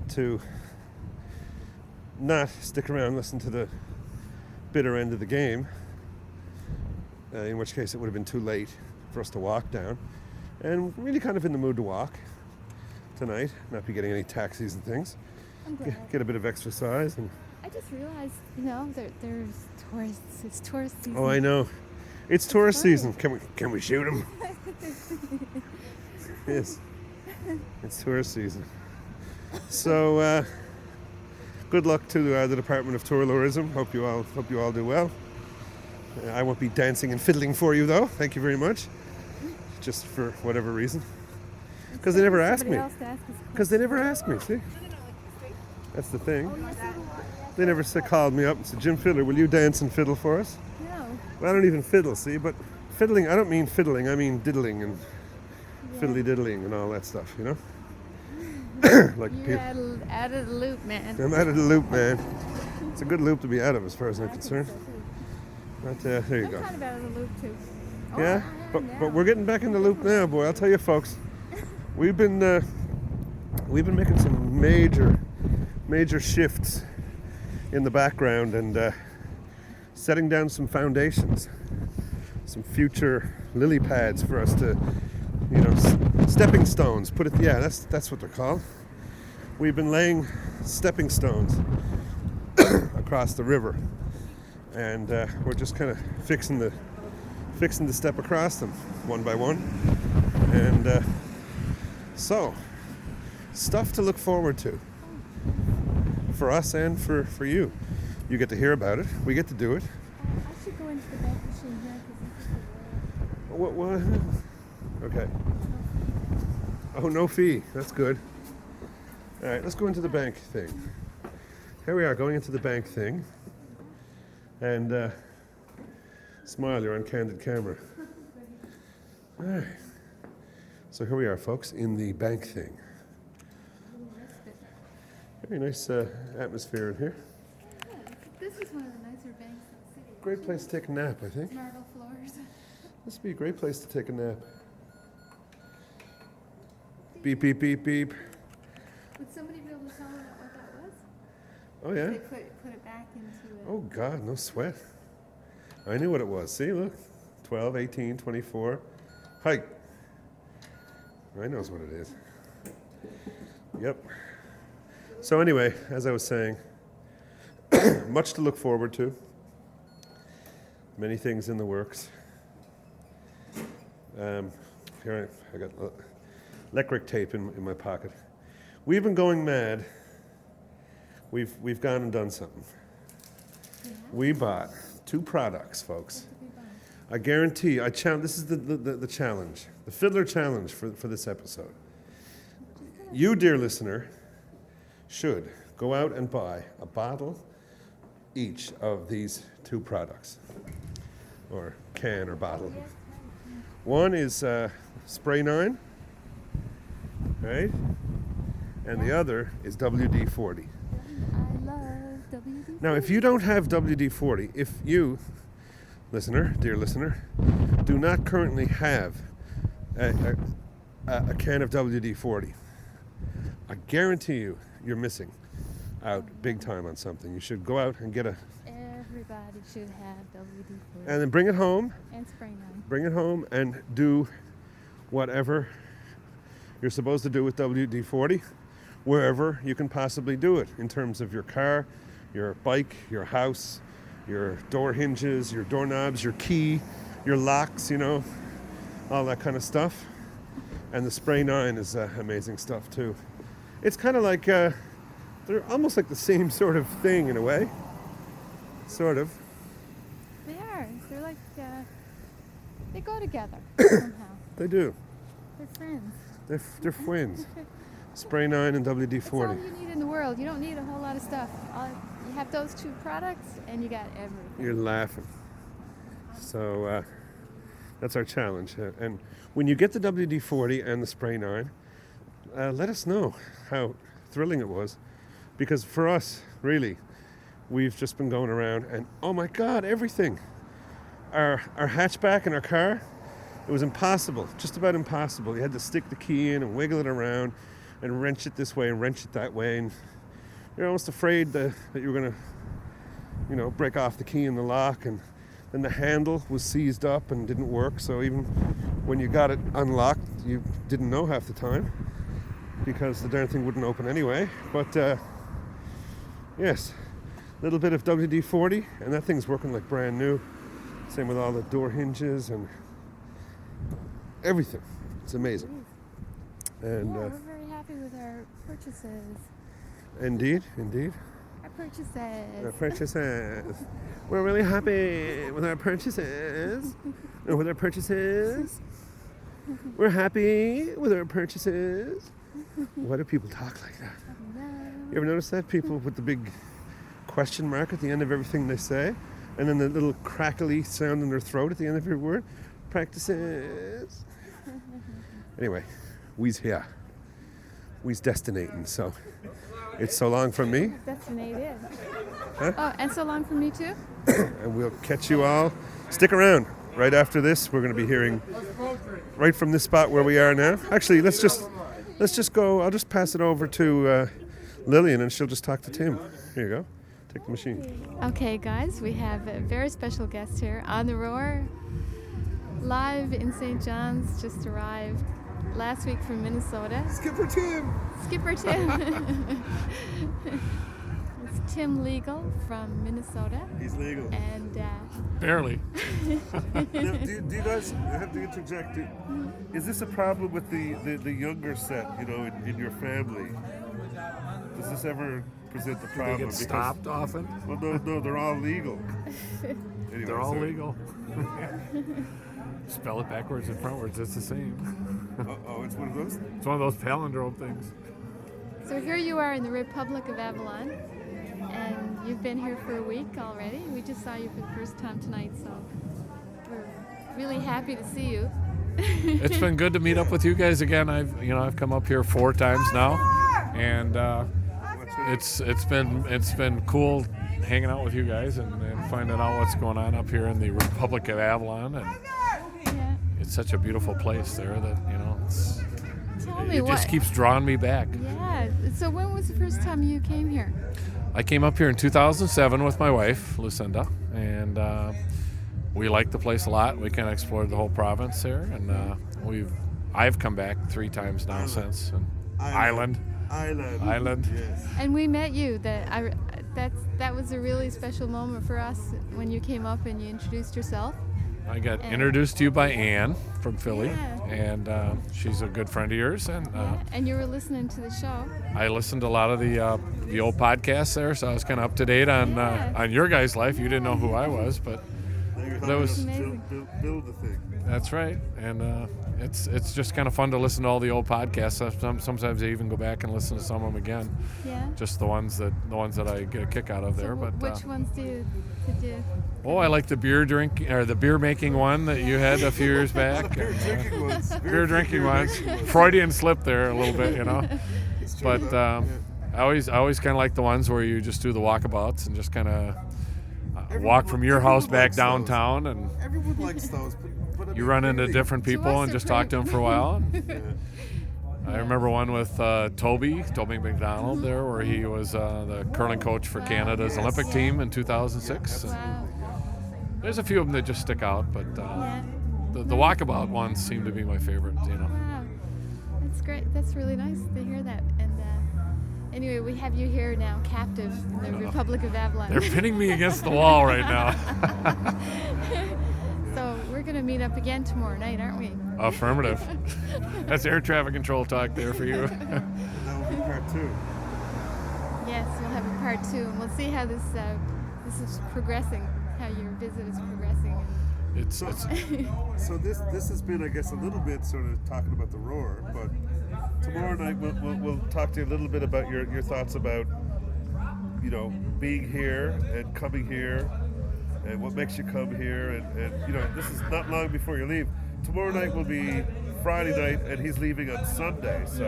to not stick around and listen to the bitter end of the game, in which case it would have been too late for us to walk down, and really kind of in the mood to walk tonight, not be getting any taxis and things. I'm glad. Get a bit of exercise. And I just realized, there's tourists. It's tourist season. oh, I know. It's tourist season. Can we shoot them? Yes. It's tourist season. So good luck to the Department of Tourism. Hope you all do well. I won't be dancing and fiddling for you though. Thank you very much. Just for whatever reason. Because they never ask me. Because they never ask me. See? That's the thing. They never called me up and said, Jim Fidler, will you dance and fiddle for us? No. Well, I don't even fiddle, see, but fiddling, I don't mean fiddling, I mean diddling and fiddly-diddling and all that stuff, you know? Like You're out of the loop, man. I'm out of the loop, man. It's a good loop to be out of as far as I'm concerned. But there you go. I'm kind of out of the loop, too. Yeah? But we're getting back in the loop now, boy. I'll tell you, folks. We've been making some major shifts in the background and setting down some foundations, some future lily pads for us to, stepping stones. That's what they're called. We've been laying stepping stones across the river, and we're just kind of fixing to step across them one by one, and so stuff to look forward to for us and for you. You get to hear about it. We get to do it. I should go into the bank machine here because What? Okay. Oh, no fee. That's good. All right, let's go into the bank thing. Here we are, going into the bank thing. And smile, you're on candid camera. All right. So here we are, folks, in the bank thing. Very nice atmosphere in here. this is one of the nicer banks in the city. Great place to take a nap, I think. Marble floors. This would be a great place to take a nap. Beep, beep, beep, beep. Would somebody be able to tell me what that was? Oh, yeah? They put it back into it. Oh, God, no sweat. I knew what it was. See, look. 12, 18, 24. Height. I knows what it is. Yep. So anyway, as I was saying, much to look forward to. Many things in the works. Here I got electric tape in my pocket. We've been going mad. We've gone and done something. Yeah. We bought 2 products, folks. I guarantee you, this is the challenge, the Fidler challenge for this episode. You, dear listener, should go out and buy a bottle each of these 2 products, or can or bottle. One is Spray 9, right? And the other is WD-40. I love WD-40. Now, if you don't have WD-40, if you, listener, dear listener, do not currently have a can of WD-40, I guarantee you, you're missing out big time on something. You should go out and get Everybody should have WD-40. and then bring it home. And Spray 9. Bring it home and do whatever you're supposed to do with WD-40, wherever you can possibly do it, in terms of your car, your bike, your house, your door hinges, your doorknobs, your key, your locks, all that kind of stuff. And the Spray 9 is amazing stuff too. It's kind of like, they're almost like the same sort of thing in a way. Sort of. They are. They're like, they go together somehow. They do. They're friends. They're friends. Spray 9 and WD-40. That's all you need in the world. You don't need a whole lot of stuff. You have those 2 products and you got everything. You're laughing. So that's our challenge. And when you get the WD-40 and the Spray 9, let us know how thrilling it was. Because for us, really, we've just been going around and, oh my God, everything. Our hatchback in our car, it was impossible, just about impossible. You had to stick the key in and wiggle it around and wrench it this way and wrench it that way. And you're almost afraid that you were going to, break off the key in the lock. And then the handle was seized up and didn't work. So even when you got it unlocked, you didn't know half the time because the darn thing wouldn't open anyway. But yes, a little bit of WD-40 and that thing's working like brand new. Same with all the door hinges and everything. It's amazing. And we're very happy with our purchases. Indeed. Our purchases. We're really happy with our purchases. We're happy with our purchases. Why do people talk like that? No. You ever notice that? People put the big question mark at the end of everything they say, and then the little crackly sound in their throat at the end of every word. Practices. Anyway, we's here. We's destinating, so it's so long from me. Destinated. Huh? Oh, and so long from me too? And we'll catch you all. Stick around. Right after this, we're going to be hearing right from this spot where we are now. Actually, let's just go. I'll just pass it over to Lillian, and she'll just talk to Tim. Here you go. Take the machine. Okay, guys, we have a very special guest here on the Roar, live in St. John's. Just arrived last week from Minnesota. Skipper Tim. It's Tim Legal from Minnesota. He's legal. And barely. Now, do you guys have to interject? Is this a problem with the younger set, in your family? Does this ever present the Do problem. they get stopped often? Well, no, they're all legal. Anyway, They're all sorry. legal. Spell it backwards and frontwards, it's the same. Oh, it's one of those? It's one of those palindrome things. So here you are in the Republic of Avalon, and you've been here for a week already. We just saw you for the first time tonight, so we're really happy to see you. It's been good to meet up with you guys again. I've come up here 4 times now, and it's been cool hanging out with you guys and finding out what's going on up here in the Republic of Avalon. And it's such a beautiful place there that it just keeps drawing me back. Yeah. So when was the first time you came here? I came up here in 2007 with my wife, Lucinda, and we liked the place a lot. We kind of explored the whole province there, and I've come back 3 times now since. And Island. Yes. And we met you. That was a really special moment for us when you came up and you introduced yourself. I got introduced to you by Ann from Philly, and she's a good friend of yours. And you were listening to the show. I listened to a lot of the old podcasts there, so I was kind of up to date on your guys' life. You didn't know who I was, but that was build the thing. That's right, and it's just kind of fun to listen to all the old podcasts. Sometimes I even go back and listen to some of them again. Yeah. Just the ones that I get a kick out of there. But which ones did you? Oh, I like the beer making one that you had a few years back. Beer drinking ones. Freudian slip there a little bit, But I always kind of like the ones where you just do the walkabouts and just kind of walk from your house back downtown, and everyone likes those. But you run into different people and just talk to them for a while. I remember one with Toby McDonald there, where he was the curling coach for Canada's Olympic team in 2006. Wow. There's a few of them that just stick out, but the walkabout ones seem to be my favorite. Wow, that's great. That's really nice to hear that. And anyway, we have you here now, captive in the Republic of Avalon. They're pinning me against the wall right now. So we're going to meet up again tomorrow night, aren't we? Affirmative. That's air traffic control talk there for you. That will be part 2. Yes, we'll have a part 2, and we'll see how this is progressing, how your visit is progressing. So this has been, I guess, a little bit sort of talking about the roar, but tomorrow night we'll talk to you a little bit about your thoughts about being here and coming here, and what makes you come here, and this is not long before you leave. Tomorrow night will be Friday night, and he's leaving on Sunday. So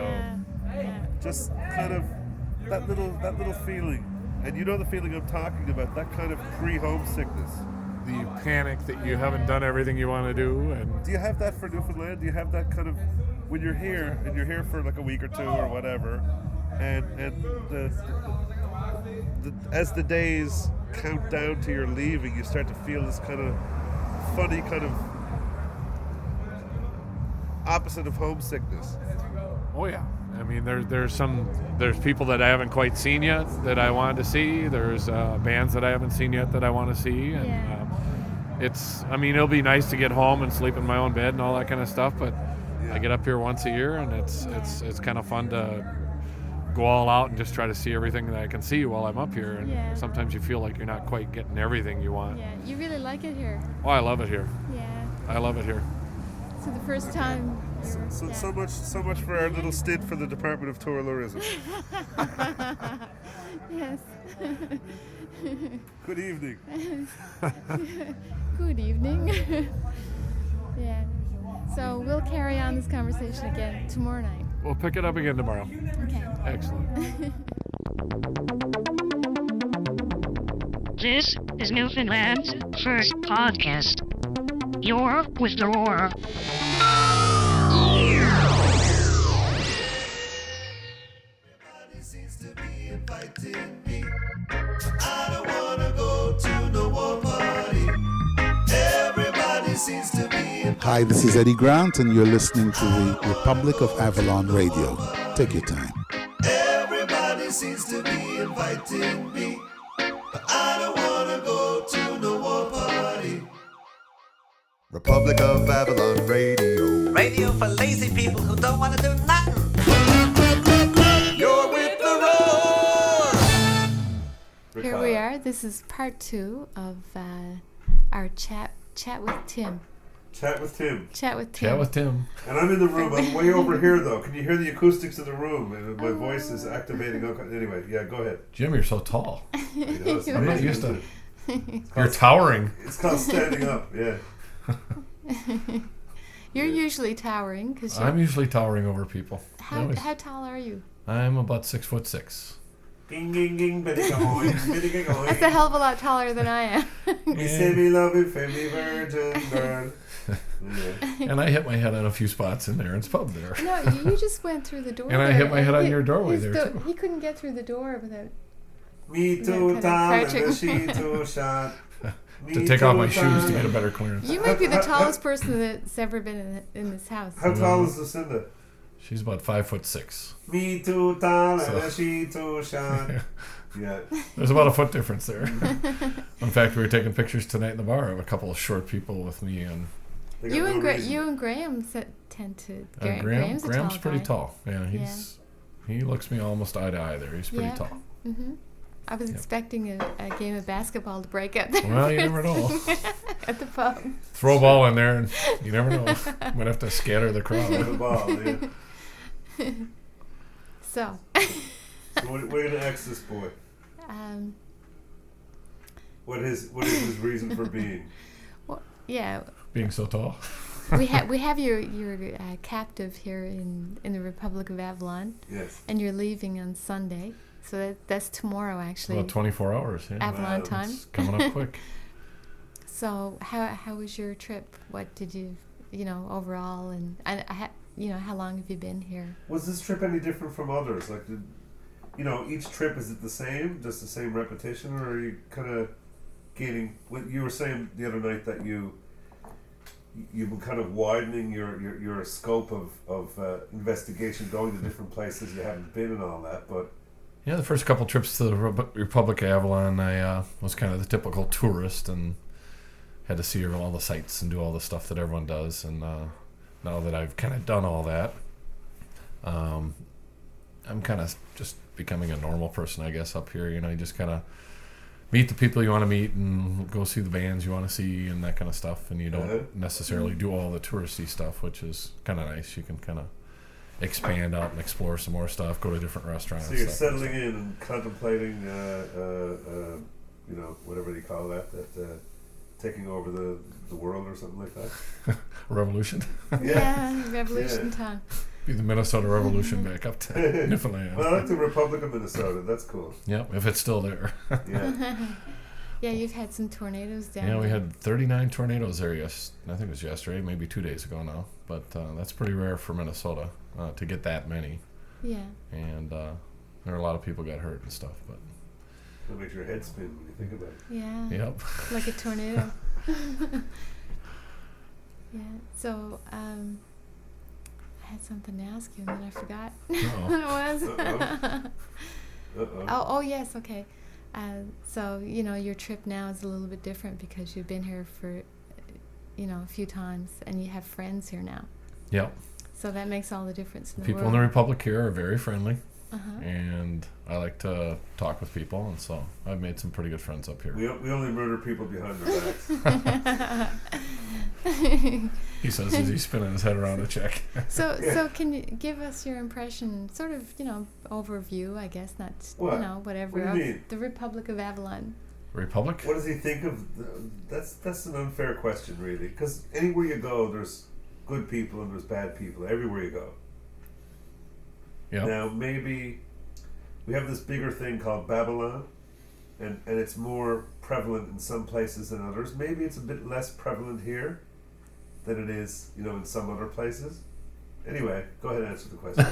just kind of that little feeling, and the feeling I'm talking about, that kind of pre-homesickness. The panic that you haven't done everything you want to do. And do you have that for Newfoundland? Do you have that kind of when you're here and you're here for like a week or 2 or whatever, and as the days count down to your leaving, you start to feel this kind of funny kind of opposite of homesickness. Oh yeah, I mean there's people that I haven't quite seen yet that I wanted to see. There's bands that I haven't seen yet that I want to see, and it'll be nice to get home and sleep in my own bed and all that kind of stuff. But I get up here once a year, and it's kind of fun to go all out and just try to see everything that I can see while I'm up here. And sometimes you feel like you're not quite getting everything you want. Yeah, you really like it here. Oh, I love it here. Yeah. I love it here. So the first time. So much for our little stint for the Department of Tourism. Yes. Good evening. Good evening. Yeah. So we'll carry on this conversation again tomorrow night. We'll pick it up again tomorrow. Okay. Excellent. This is Newfoundland's first podcast. You're with the roar. I don't wanna go to no war party. Everybody seems to be. Hi, this is Eddie Grant, and you're listening to the Republic of Avalon Radio. Take your time. Everybody seems to be inviting me, but I don't wanna go to no war party. Republic of Avalon Radio. Radio for lazy people who don't want to do nothing. You're with the roar. Here we are. This is part 2 of our chat with Tim. Chat with Tim. Chat with Tim. Chat with Tim. And I'm in the room. I'm way over here, though. Can you hear the acoustics in the room? And my voice is activating. Anyway, yeah, go ahead. Jim, you're so tall. I'm not used to it. You're towering. It's called standing up, yeah. You're usually towering. I'm usually towering over people. How tall are you? I'm about 6'6". Ging, ging, ging, bitty going, bitty ging going. That's a hell of a lot taller than I am. Me say me love it, family virgin girl. Yeah. And I hit my head on a few spots in Aaron's pub there. No, you just went through the door. And I hit my head on your doorway there, too. He couldn't get through the door without... Me too tall and she too short. To take off my shoes to get a better clearance. You might be the tallest person that's ever been in this house. How tall is Lucinda? She's about 5'6". Me too tall and she too short. Yeah. There's about a foot difference there. In fact, we were taking pictures tonight in the bar of a couple of short people with me and. You and Graham tend to. Graham's pretty tall. Yeah, he looks me almost eye to eye there. He's pretty tall. Mm-hmm. I was expecting a game of basketball to break up there. Well, you never know. At the pub. Throw a ball in there, and you never know. Might have to scatter the crowd. The ball, yeah. So what are you gonna ask this boy? What is his reason for being? Well, yeah. Being so tall. we have your captive here in the Republic of Avalon. Yes. And you're leaving on Sunday, so that's tomorrow actually. About 24 hours. Yeah. Avalon time. It's coming up quick. So how was your trip? What did you overall and how long have you been here? Was this trip any different from others? Like, each trip, is it the same, just the same repetition, or are you kind of gaining? What you were saying the other night that you've been kind of widening your scope of investigation, going to different places you haven't been and all that, but. Yeah, the first couple trips to the Republic of Avalon, I was kind of the typical tourist and had to see all the sights and do all the stuff that everyone does. And now that I've kind of done all that, I'm kind of just becoming a normal person, I guess, up here. You just kind of meet the people you want to meet and go see the bands you want to see and that kind of stuff. And you don't necessarily do all the touristy stuff, which is kind of nice. You can kind of expand out and explore some more stuff, go to different restaurants. So you're settling in and contemplating, whatever you call that taking over the world or something like that. Revolution. Yeah, revolution time. Be the Minnesota Revolution back up to Newfoundland. Well, I like the Republic of Minnesota. That's cool. Yep, if it's still there. Yeah. Yeah, you've had some tornadoes down there. Yeah, we had 39 tornadoes there. I think it was yesterday, maybe 2 days ago now. But that's pretty rare for Minnesota to get that many. Yeah. And there are a lot of people got hurt and stuff, but. That makes your head spin when you think about it. Yeah. Yep. Like a tornado. Yeah. So I had something to ask you and then I forgot what it was. Oh yes, okay. So your trip now is a little bit different because you've been here for a few times and you have friends here now. Yep. So that makes all the difference in the People world. in the Republic here are very friendly. Uh-huh. And I like to talk with people, and so I've made some pretty good friends up here. We only murder people behind their backs. He says as he's spinning his head around to check. So can you give us your impression, sort of, overview, I guess, not, whatever, what do you mean? The Republic of Avalon. Republic? What does he think of? That's an unfair question, really, because anywhere you go, there's good people and there's bad people. Everywhere you go. Yep. Now, maybe we have this bigger thing called Babylon, and it's more prevalent in some places than others. Maybe it's a bit less prevalent here than it is, in some other places. Anyway, go ahead and answer the question.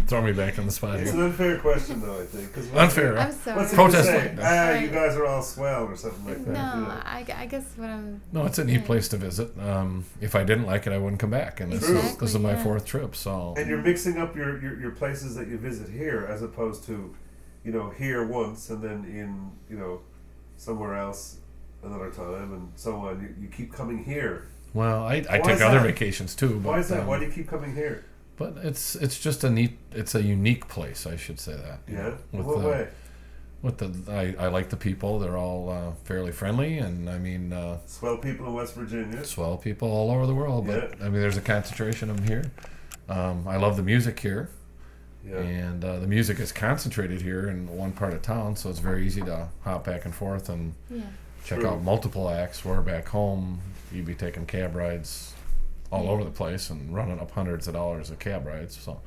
Throw me back on the spot It's here. an unfair question, though, I think. Unfair. I'm sorry. What's it Protest. say? You guys are all swell or something like that. No, I guess what I'm... No, it's a neat place to visit. If I didn't like it, I wouldn't come back. And this is my fourth trip, so... And you're mixing up your places that you visit here as opposed to, here once and then in, somewhere else another time and so on. You keep coming here. Well, I take other vacations too. But, why is that? Why do you keep coming here? But it's just a unique place, I should say that. Yeah? In what way? I like the people. They're all fairly friendly, and I mean swell people in West Virginia. Swell people all over the world, but I mean there's a concentration of them here. I love the music here, and the music is concentrated here in one part of town, so it's very easy to hop back and forth and check out multiple acts. Where back home, you'd be taking cab rides all over the place and running up hundreds of dollars of cab rides. So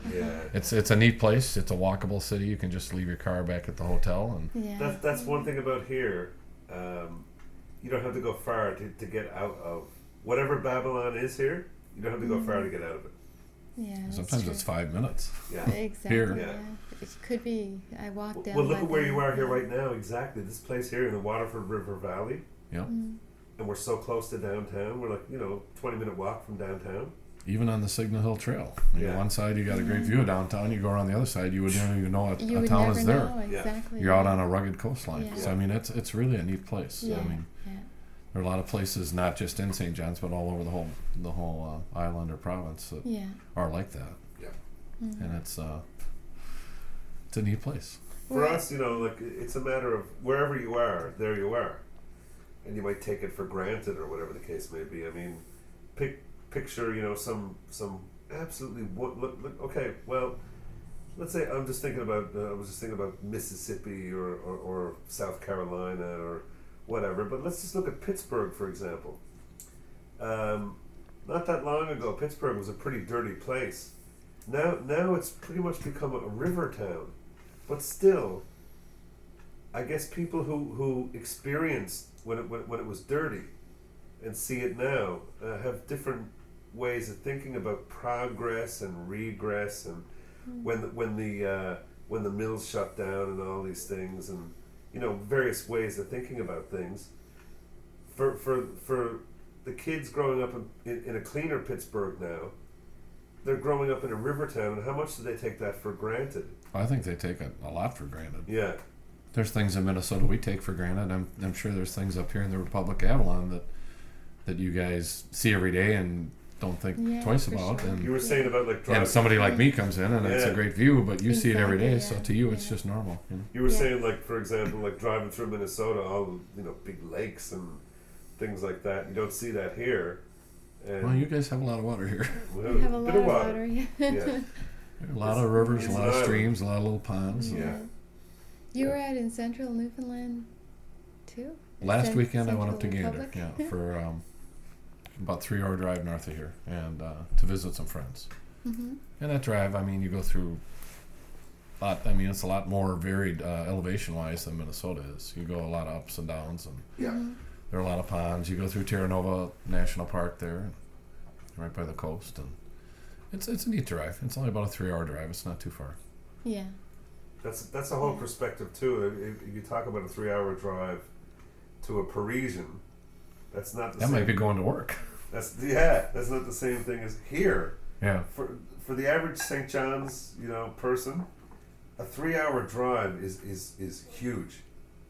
it's a neat place. It's a walkable city. You can just leave your car back at the hotel. And that's one thing about here. You don't have to go far to get out of whatever Babylon is here. You don't have to go far to get out of it. Yeah. Sometimes it's 5 minutes. Yeah. Exactly. Here. Yeah. It could be. I walked down. Well, look at where you are here right now. Exactly. This place here in the Waterford River Valley. Yeah. And we're so close to downtown. We're like, 20-minute walk from downtown. Even on the Signal Hill Trail. One side you got a great view of downtown. You go around the other side, you wouldn't even know a town is there. Exactly. You're out on a rugged coastline. Yeah. So I mean, it's really a neat place. Yeah. I mean, there are a lot of places, not just in St. John's, but all over the whole island or province that are like that. Yeah. And it's a neat place. For us, it's a matter of wherever you are, there you are. And you might take it for granted or whatever the case may be. I mean, picture, some absolutely okay. Well, let's say I'm just thinking about I was just thinking about Mississippi or South Carolina or whatever. But let's just look at Pittsburgh, for example. Not that long ago, Pittsburgh was a pretty dirty place. Now it's pretty much become a river town. But still, I guess people who experienced when it was dirty and see it now have different ways of thinking about progress and regress and when the mills shut down and all these things and various ways of thinking about things. For the kids growing up in a cleaner Pittsburgh now, they're growing up in a river town, and how much do they take that for granted? I think they take it a lot for granted. Yeah. There's things in Minnesota we take for granted. I'm sure there's things up here in the Republic of Avalon that you guys see every day and don't think twice about. Sure. And you were saying about like driving. And somebig like me comes in and it's a great view, but you see it every day, so to you it's just normal. You were saying like, for example, like driving through Minnesota, all big lakes and things like that. You don't see that here. And well, you guys have a lot of water here. We have a lot of water. A lot of rivers, a lot of streams, a lot of little ponds. Yeah. You were out in central Newfoundland too? Last weekend I went up to Gander, for about 3-hour drive north of here, and to visit some friends. Mm-hmm. And that drive, I mean, you go through it's a lot more varied elevation-wise than Minnesota is. You go a lot of ups and downs, and there are a lot of ponds. You go through Terra Nova National Park there, right by the coast, and it's a neat drive. It's only about a 3-hour drive. It's not too far. Yeah. That's a whole perspective too. If you talk about a 3-hour drive to a Parisian, that's not the same. That might be going to work. That's not the same thing as here. Yeah. For the average St. John's person, a 3-hour drive is huge.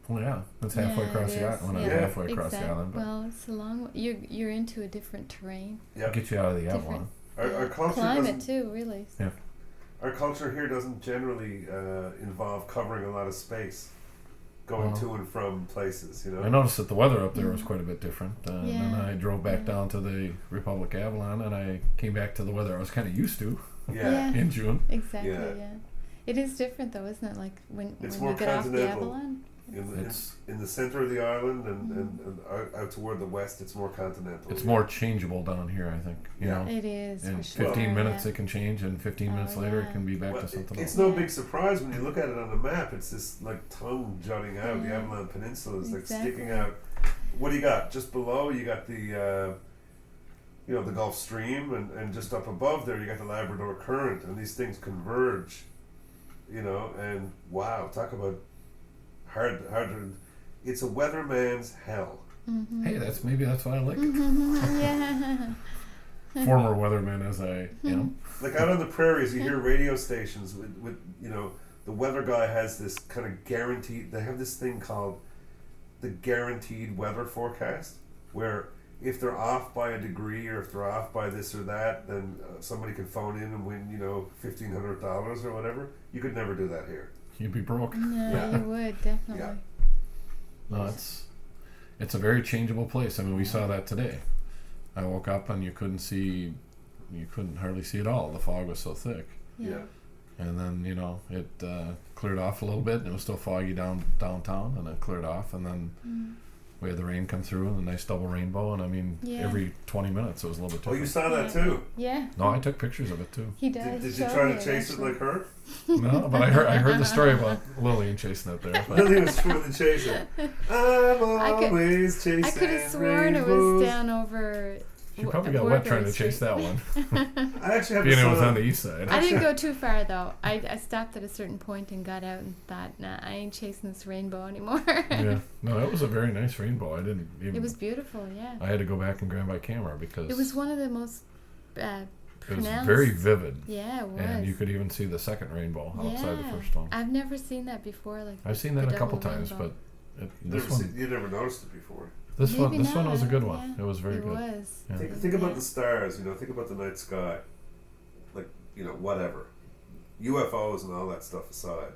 Well, yeah, that's halfway across the island. Well, not halfway across the island, but well, it's a long way. You're into a different terrain. Yeah, get you out of the Avalon. Our culture climate too, really. Yeah. Our culture here doesn't generally involve covering a lot of space, going to and from places. I noticed that the weather up there was quite a bit different. And then I drove back down to the Republic of Avalon, and I came back to the weather I was kind of used to. In June. Exactly. Yeah. It is different though, isn't it? Like when you get off the Avalon. In the center of the island and out toward the west, it's more continental. It's more changeable down here, I think. You know, it is. In for sure. 15 minutes it can change, and 15 minutes later it can be back to something else. It's no big surprise when you look at it on the map. It's this like tongue jutting out. The Avalon Peninsula is like sticking out. What do you got? Just below, you got the the Gulf Stream, and just up above there, you got the Labrador Current, and these things converge. And wow, talk about hard. It's a weatherman's hell. Mm-hmm. Hey, that's why I like it. Yeah. Former weatherman as I am. Like out on the prairies, you hear radio stations with the weather guy has this kind of guaranteed. They have this thing called the guaranteed weather forecast, where if they're off by a degree or if they're off by this or that, then somebody can phone in and win $1,500 or whatever. You could never do that here. you'd be broke. No, you would definitely. Yeah. No, it's a very changeable place. I mean, we saw that today. I woke up and you couldn't hardly see at all. The fog was so thick. Yeah. And then, it cleared off a little bit, and it was still foggy downtown, and it cleared off, and then we had the rain come through, and a nice double rainbow, and I mean, every 20 minutes it was a little bit different. Oh, you saw that too? Yeah. No, I took pictures of it too. He does. Did you try to chase it like her? No, but I heard the story about Lillian chasing it there. Lillian was trying to chase it. I'm always chasing I could have sworn it was down over... She probably got wet trying to chase that one. I actually have being it was on the east side. I didn't go too far though. I stopped at a certain point and got out and thought, nah, I ain't chasing this rainbow anymore. Yeah, no, it was a very nice rainbow. I didn't even. It was beautiful, yeah. I had to go back and grab my camera because it was one of the most pronounced. It was very vivid. Yeah, it was. And you could even see the second rainbow outside the first one. I've never seen that before. Like I've seen that a couple times, but you never noticed it before. This one was a good one. Yeah. It was very good. It was. Yeah. Think about the stars. Think about the night sky. Like whatever, UFOs and all that stuff aside.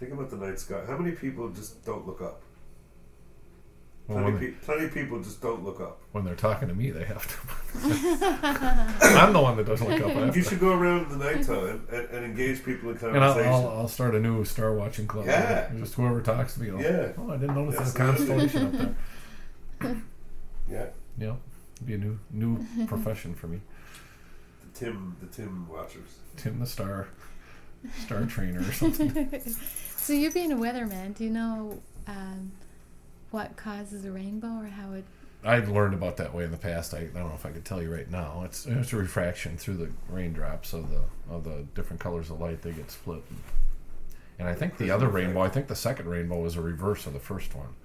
Think about the night sky. How many people just don't look up? Plenty of people just don't look up. When they're talking to me, they have to. I'm the one that doesn't look up. You should go around in the nighttime and engage people in conversation. And I'll start a new star watching club. Yeah. Just whoever talks to me. Oh, I didn't notice there's a constellation up there. Yeah. Yeah. It'd be a new profession for me. The Tim watchers. Tim the star trainer or something. So you being a weatherman, do you know what causes a rainbow or how it... I've learned about that way in the past. I don't know if I could tell you right now. It's a refraction through the raindrops of the different colors of light. They get split. And I think the other rainbow, I think the second rainbow was a reverse of the first one.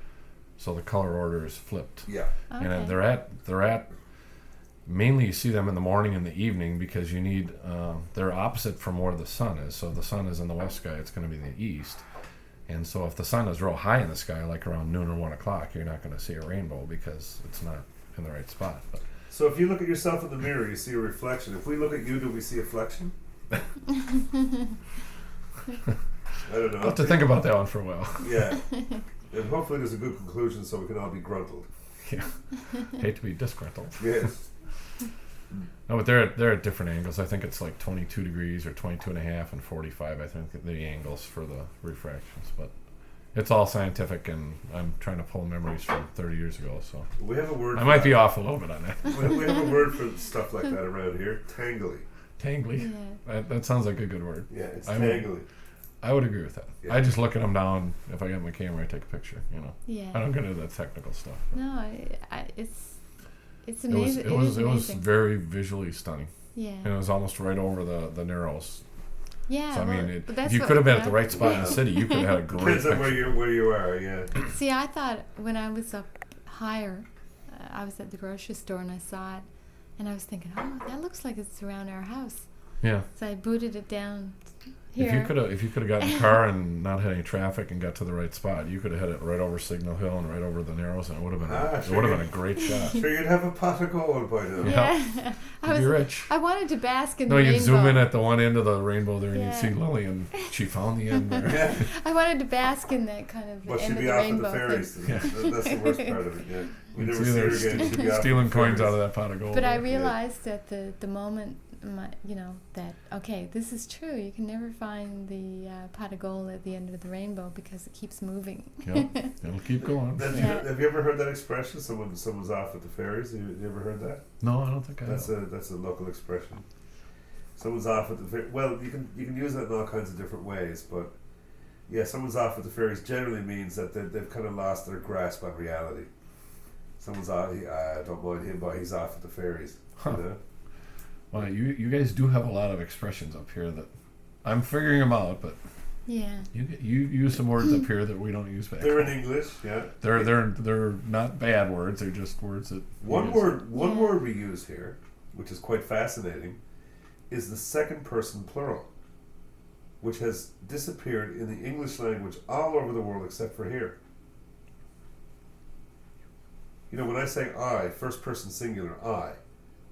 So the color order is flipped. Yeah. Okay. And they're at mainly you see them in the morning and the evening because you need they're opposite from where the sun is. So if the sun is in the west sky, it's going to be in the east. And so if the sun is real high in the sky, like around noon or 1 o'clock, you're not going to see a rainbow because it's not in the right spot. But so if you look at yourself in the mirror, you see a reflection. If we look at you, do we see a flexion? I don't know. I'll have to think about that one for a while. Yeah. And hopefully there's a good conclusion so we can all be gruntled. Yeah. Hate to be disgruntled. Yes. No, but they're at different angles. I think it's like 22 degrees or 22 and a half and 45, I think, the angles for the refractions. But it's all scientific, and I'm trying to pull memories from 30 years ago. So we have a word. I might be off a little bit on that. We have a word for stuff like that around here. Tangly. Tangly? Yeah. That sounds like a good word. Yeah, it's tangly. I would agree with that. Yeah. I just look at them down. If I get my camera, I take a picture. Yeah. I don't get into that technical stuff. No, it's amazing. It was very visually stunning. Yeah. And it was almost right over the Narrows. Yeah. So I mean, if you could have been at the right spot in the city, you could have had a great Depends on picture. where you are. Yeah. See, I thought when I was up higher, I was at the grocery store and I saw it, and I was thinking, oh, that looks like it's around our house. Yeah. So I booted it down. Here. If you could have gotten in the car and not had any traffic and got to the right spot, you could have hit it right over Signal Hill and right over the Narrows, and it would have been a great shot. Sure, you'd have a pot of gold by now. Yeah, You'd be rich. I wanted to bask in the rainbow. No, you zoom in at the one end of the rainbow there, and you see Lillian. She found the end there. I wanted to bask in that kind of well, end she'd of be the off rainbow. At the ferries. Yeah. That's the worst part of it. Yeah, we never see her again. She'd be stealing coins out of that pot of gold. But I realized at the moment. That okay, this is true. You can never find the pot of gold at the end of the rainbow because it keeps moving. Yep, it'll keep going. Have you ever heard that expression? Someone's off at the ferries. Have you ever heard that? No, I don't think I have. That's a local expression. Someone's off at the ferries. Well, you can use that in all kinds of different ways, but yeah, someone's off at the ferries generally means that they've kind of lost their grasp on reality. Someone's off. I don't mind him, but he's off at the ferries. Huh. Well, you guys do have a lot of expressions up here that I'm figuring them out, but yeah, you use some words up here that we don't use back. They're in English, yeah. They're not bad words. They're just words that one word we use here, which is quite fascinating, is the second person plural, which has disappeared in the English language all over the world except for here. When I say I, first person singular I,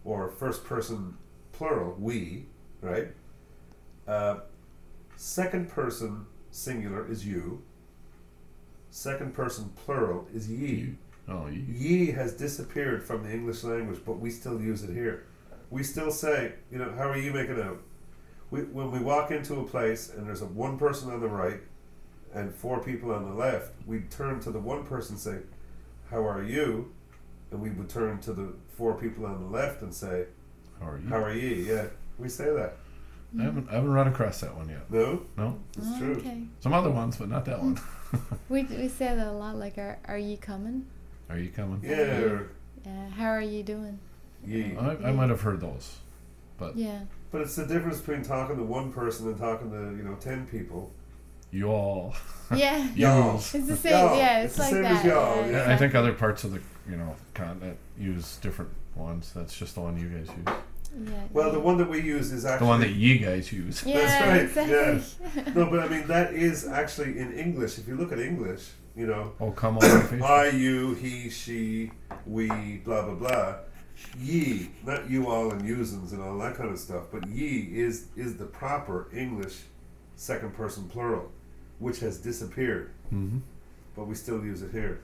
or first person plural, we, right? Second person singular is you. Second person plural is ye. Oh, ye. Ye has disappeared from the English language, but we still use it here. We still say, how are you making out? When we walk into a place and there's one person on the right and 4 people on the left, we turn to the one person and say, how are you? And we would turn to the 4 people on the left and say, how are you? How are ye? Yeah, we say that. I haven't run across that one yet. No? No? It's true. Okay. Some other ones, but not that one. We say that a lot, like, are you coming? Are you coming? Yeah. How are you doing? Ye. I might have heard those. But yeah. But it's the difference between talking to one person and talking to 10 people. You all. Yeah. Y'all. It's the same. Y'all. Yeah, it's like the same that. As y'all. Yeah, exactly. I think other parts of the continent use different ones. That's just the one you guys use. Yeah. Well, the one that we use is actually the one that you guys use. Yeah, that's right. exactly. Yeah. No, but I mean that is actually in English. If you look at English, Oh, come on. I, you, he, she, we, blah blah blah. Ye, not you all and usins and all that kind of stuff, but ye is the proper English second person plural, which has disappeared. Mm-hmm. But we still use it here.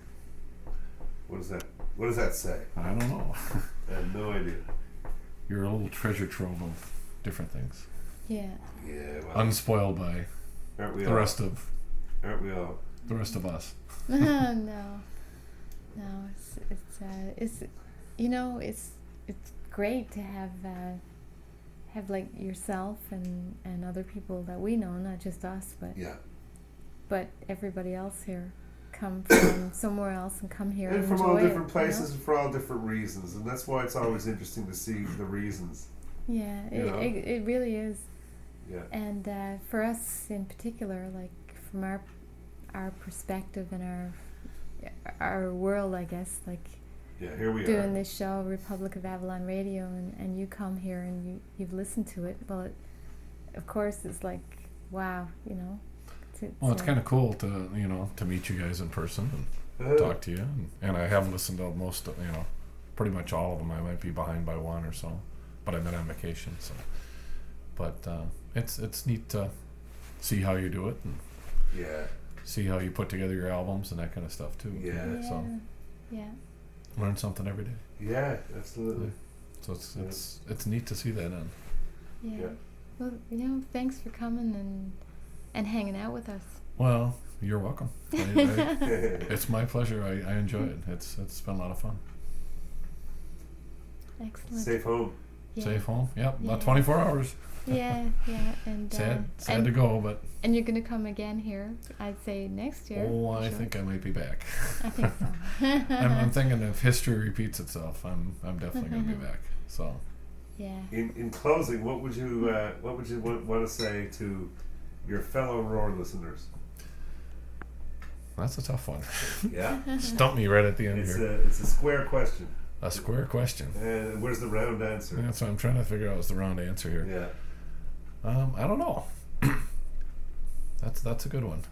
What does that say? I don't know. I have no idea. You're a little treasure trove of different things. Yeah. Yeah. Well, unspoiled by aren't we the all? rest of. Aren't we all? The rest of us. No. It's great to have like yourself and other people that we know, not just us, but everybody else here come from somewhere else and come here and from enjoy all different it, places and for all different reasons, and that's why it's always interesting to see the reasons. Yeah, it really is. Yeah. And for us in particular, like from our perspective and our world, I guess, like here we doing are. this show, Republic of Avalon Radio, and you come here and you've listened to it. Well, of course, it's like, wow, It's kind of cool to meet you guys in person and talk to you. And I have listened to most, pretty much all of them. I might be behind by one or so, but I've been on vacation. So, but it's neat to see how you do it and see how you put together your albums and that kind of stuff too. So learn something every day. Yeah, absolutely. So it's neat to see that then. Yeah. Well, thanks for coming and hanging out with us. Well, you're welcome. It's my pleasure. I enjoy it. It's been a lot of fun. Excellent. Safe home. Yeah. Safe home. Yep. About 24 hours. Yeah. And sad to go, but. And you're gonna come again here, I'd say next year. Oh, I think I might be back. I think so. I'm thinking if history repeats itself, I'm definitely gonna be back. So. Yeah. In closing, what would you want to say to your fellow Roar listeners? That's a tough one. Yeah. Stump me right at the end here. It's a square question. A square question. And where's the round answer? That's what I'm trying to figure out. Is the round answer here? Yeah. I don't know. That's a good one.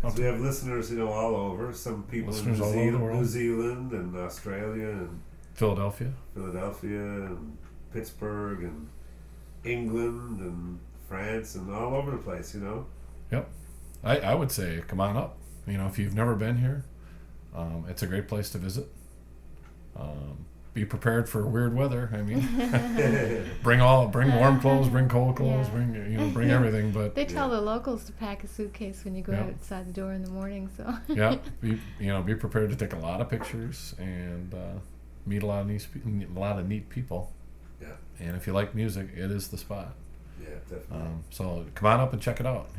So we have listeners, all over. Some people in New Zealand and Australia and Philadelphia and Pittsburgh and England and France and all over the place, Yep. I would say come on up. If you've never been here, it's a great place to visit. Be prepared for weird weather. I mean, bring warm clothes, bring cold clothes, bring everything. But they tell the locals to pack a suitcase when you go outside the door in the morning. So be prepared to take a lot of pictures and meet a lot of neat people. Yeah. And if you like music, it is the spot. Yeah, definitely. So come on up and check it out.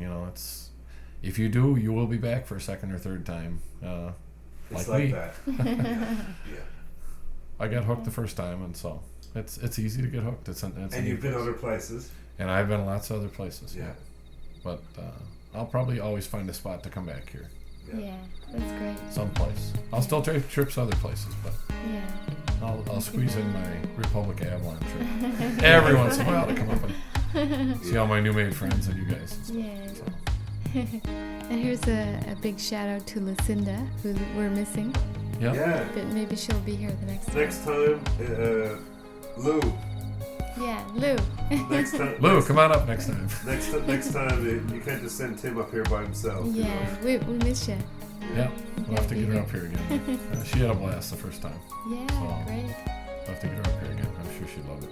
If you do, you will be back for a second or third time. It's like me. That. Yeah. I got hooked the first time, and so it's easy to get hooked. And you've been other places. And I've been lots of other places. Yeah. But I'll probably always find a spot to come back here. Yeah, that's great. Someplace. I'll still take trips other places, but I'll squeeze in my Republic Avalon trip every once in a while to come up and see all my new made friends and you guys. Yeah. So. And here's a big shout out to Lucinda, who we're missing. Yeah. But maybe she'll be here the next time. Next time, Lou. Yeah, Lou. Next time, Lou, come on up next time. Next time, you can't just send Tim up here by himself. Yeah, we miss you. Yeah, we'll have to get her up here again. She had a blast the first time. Yeah, so great. We'll have to get her up here again. I'm sure she'd love it.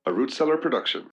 A Root Cellar production.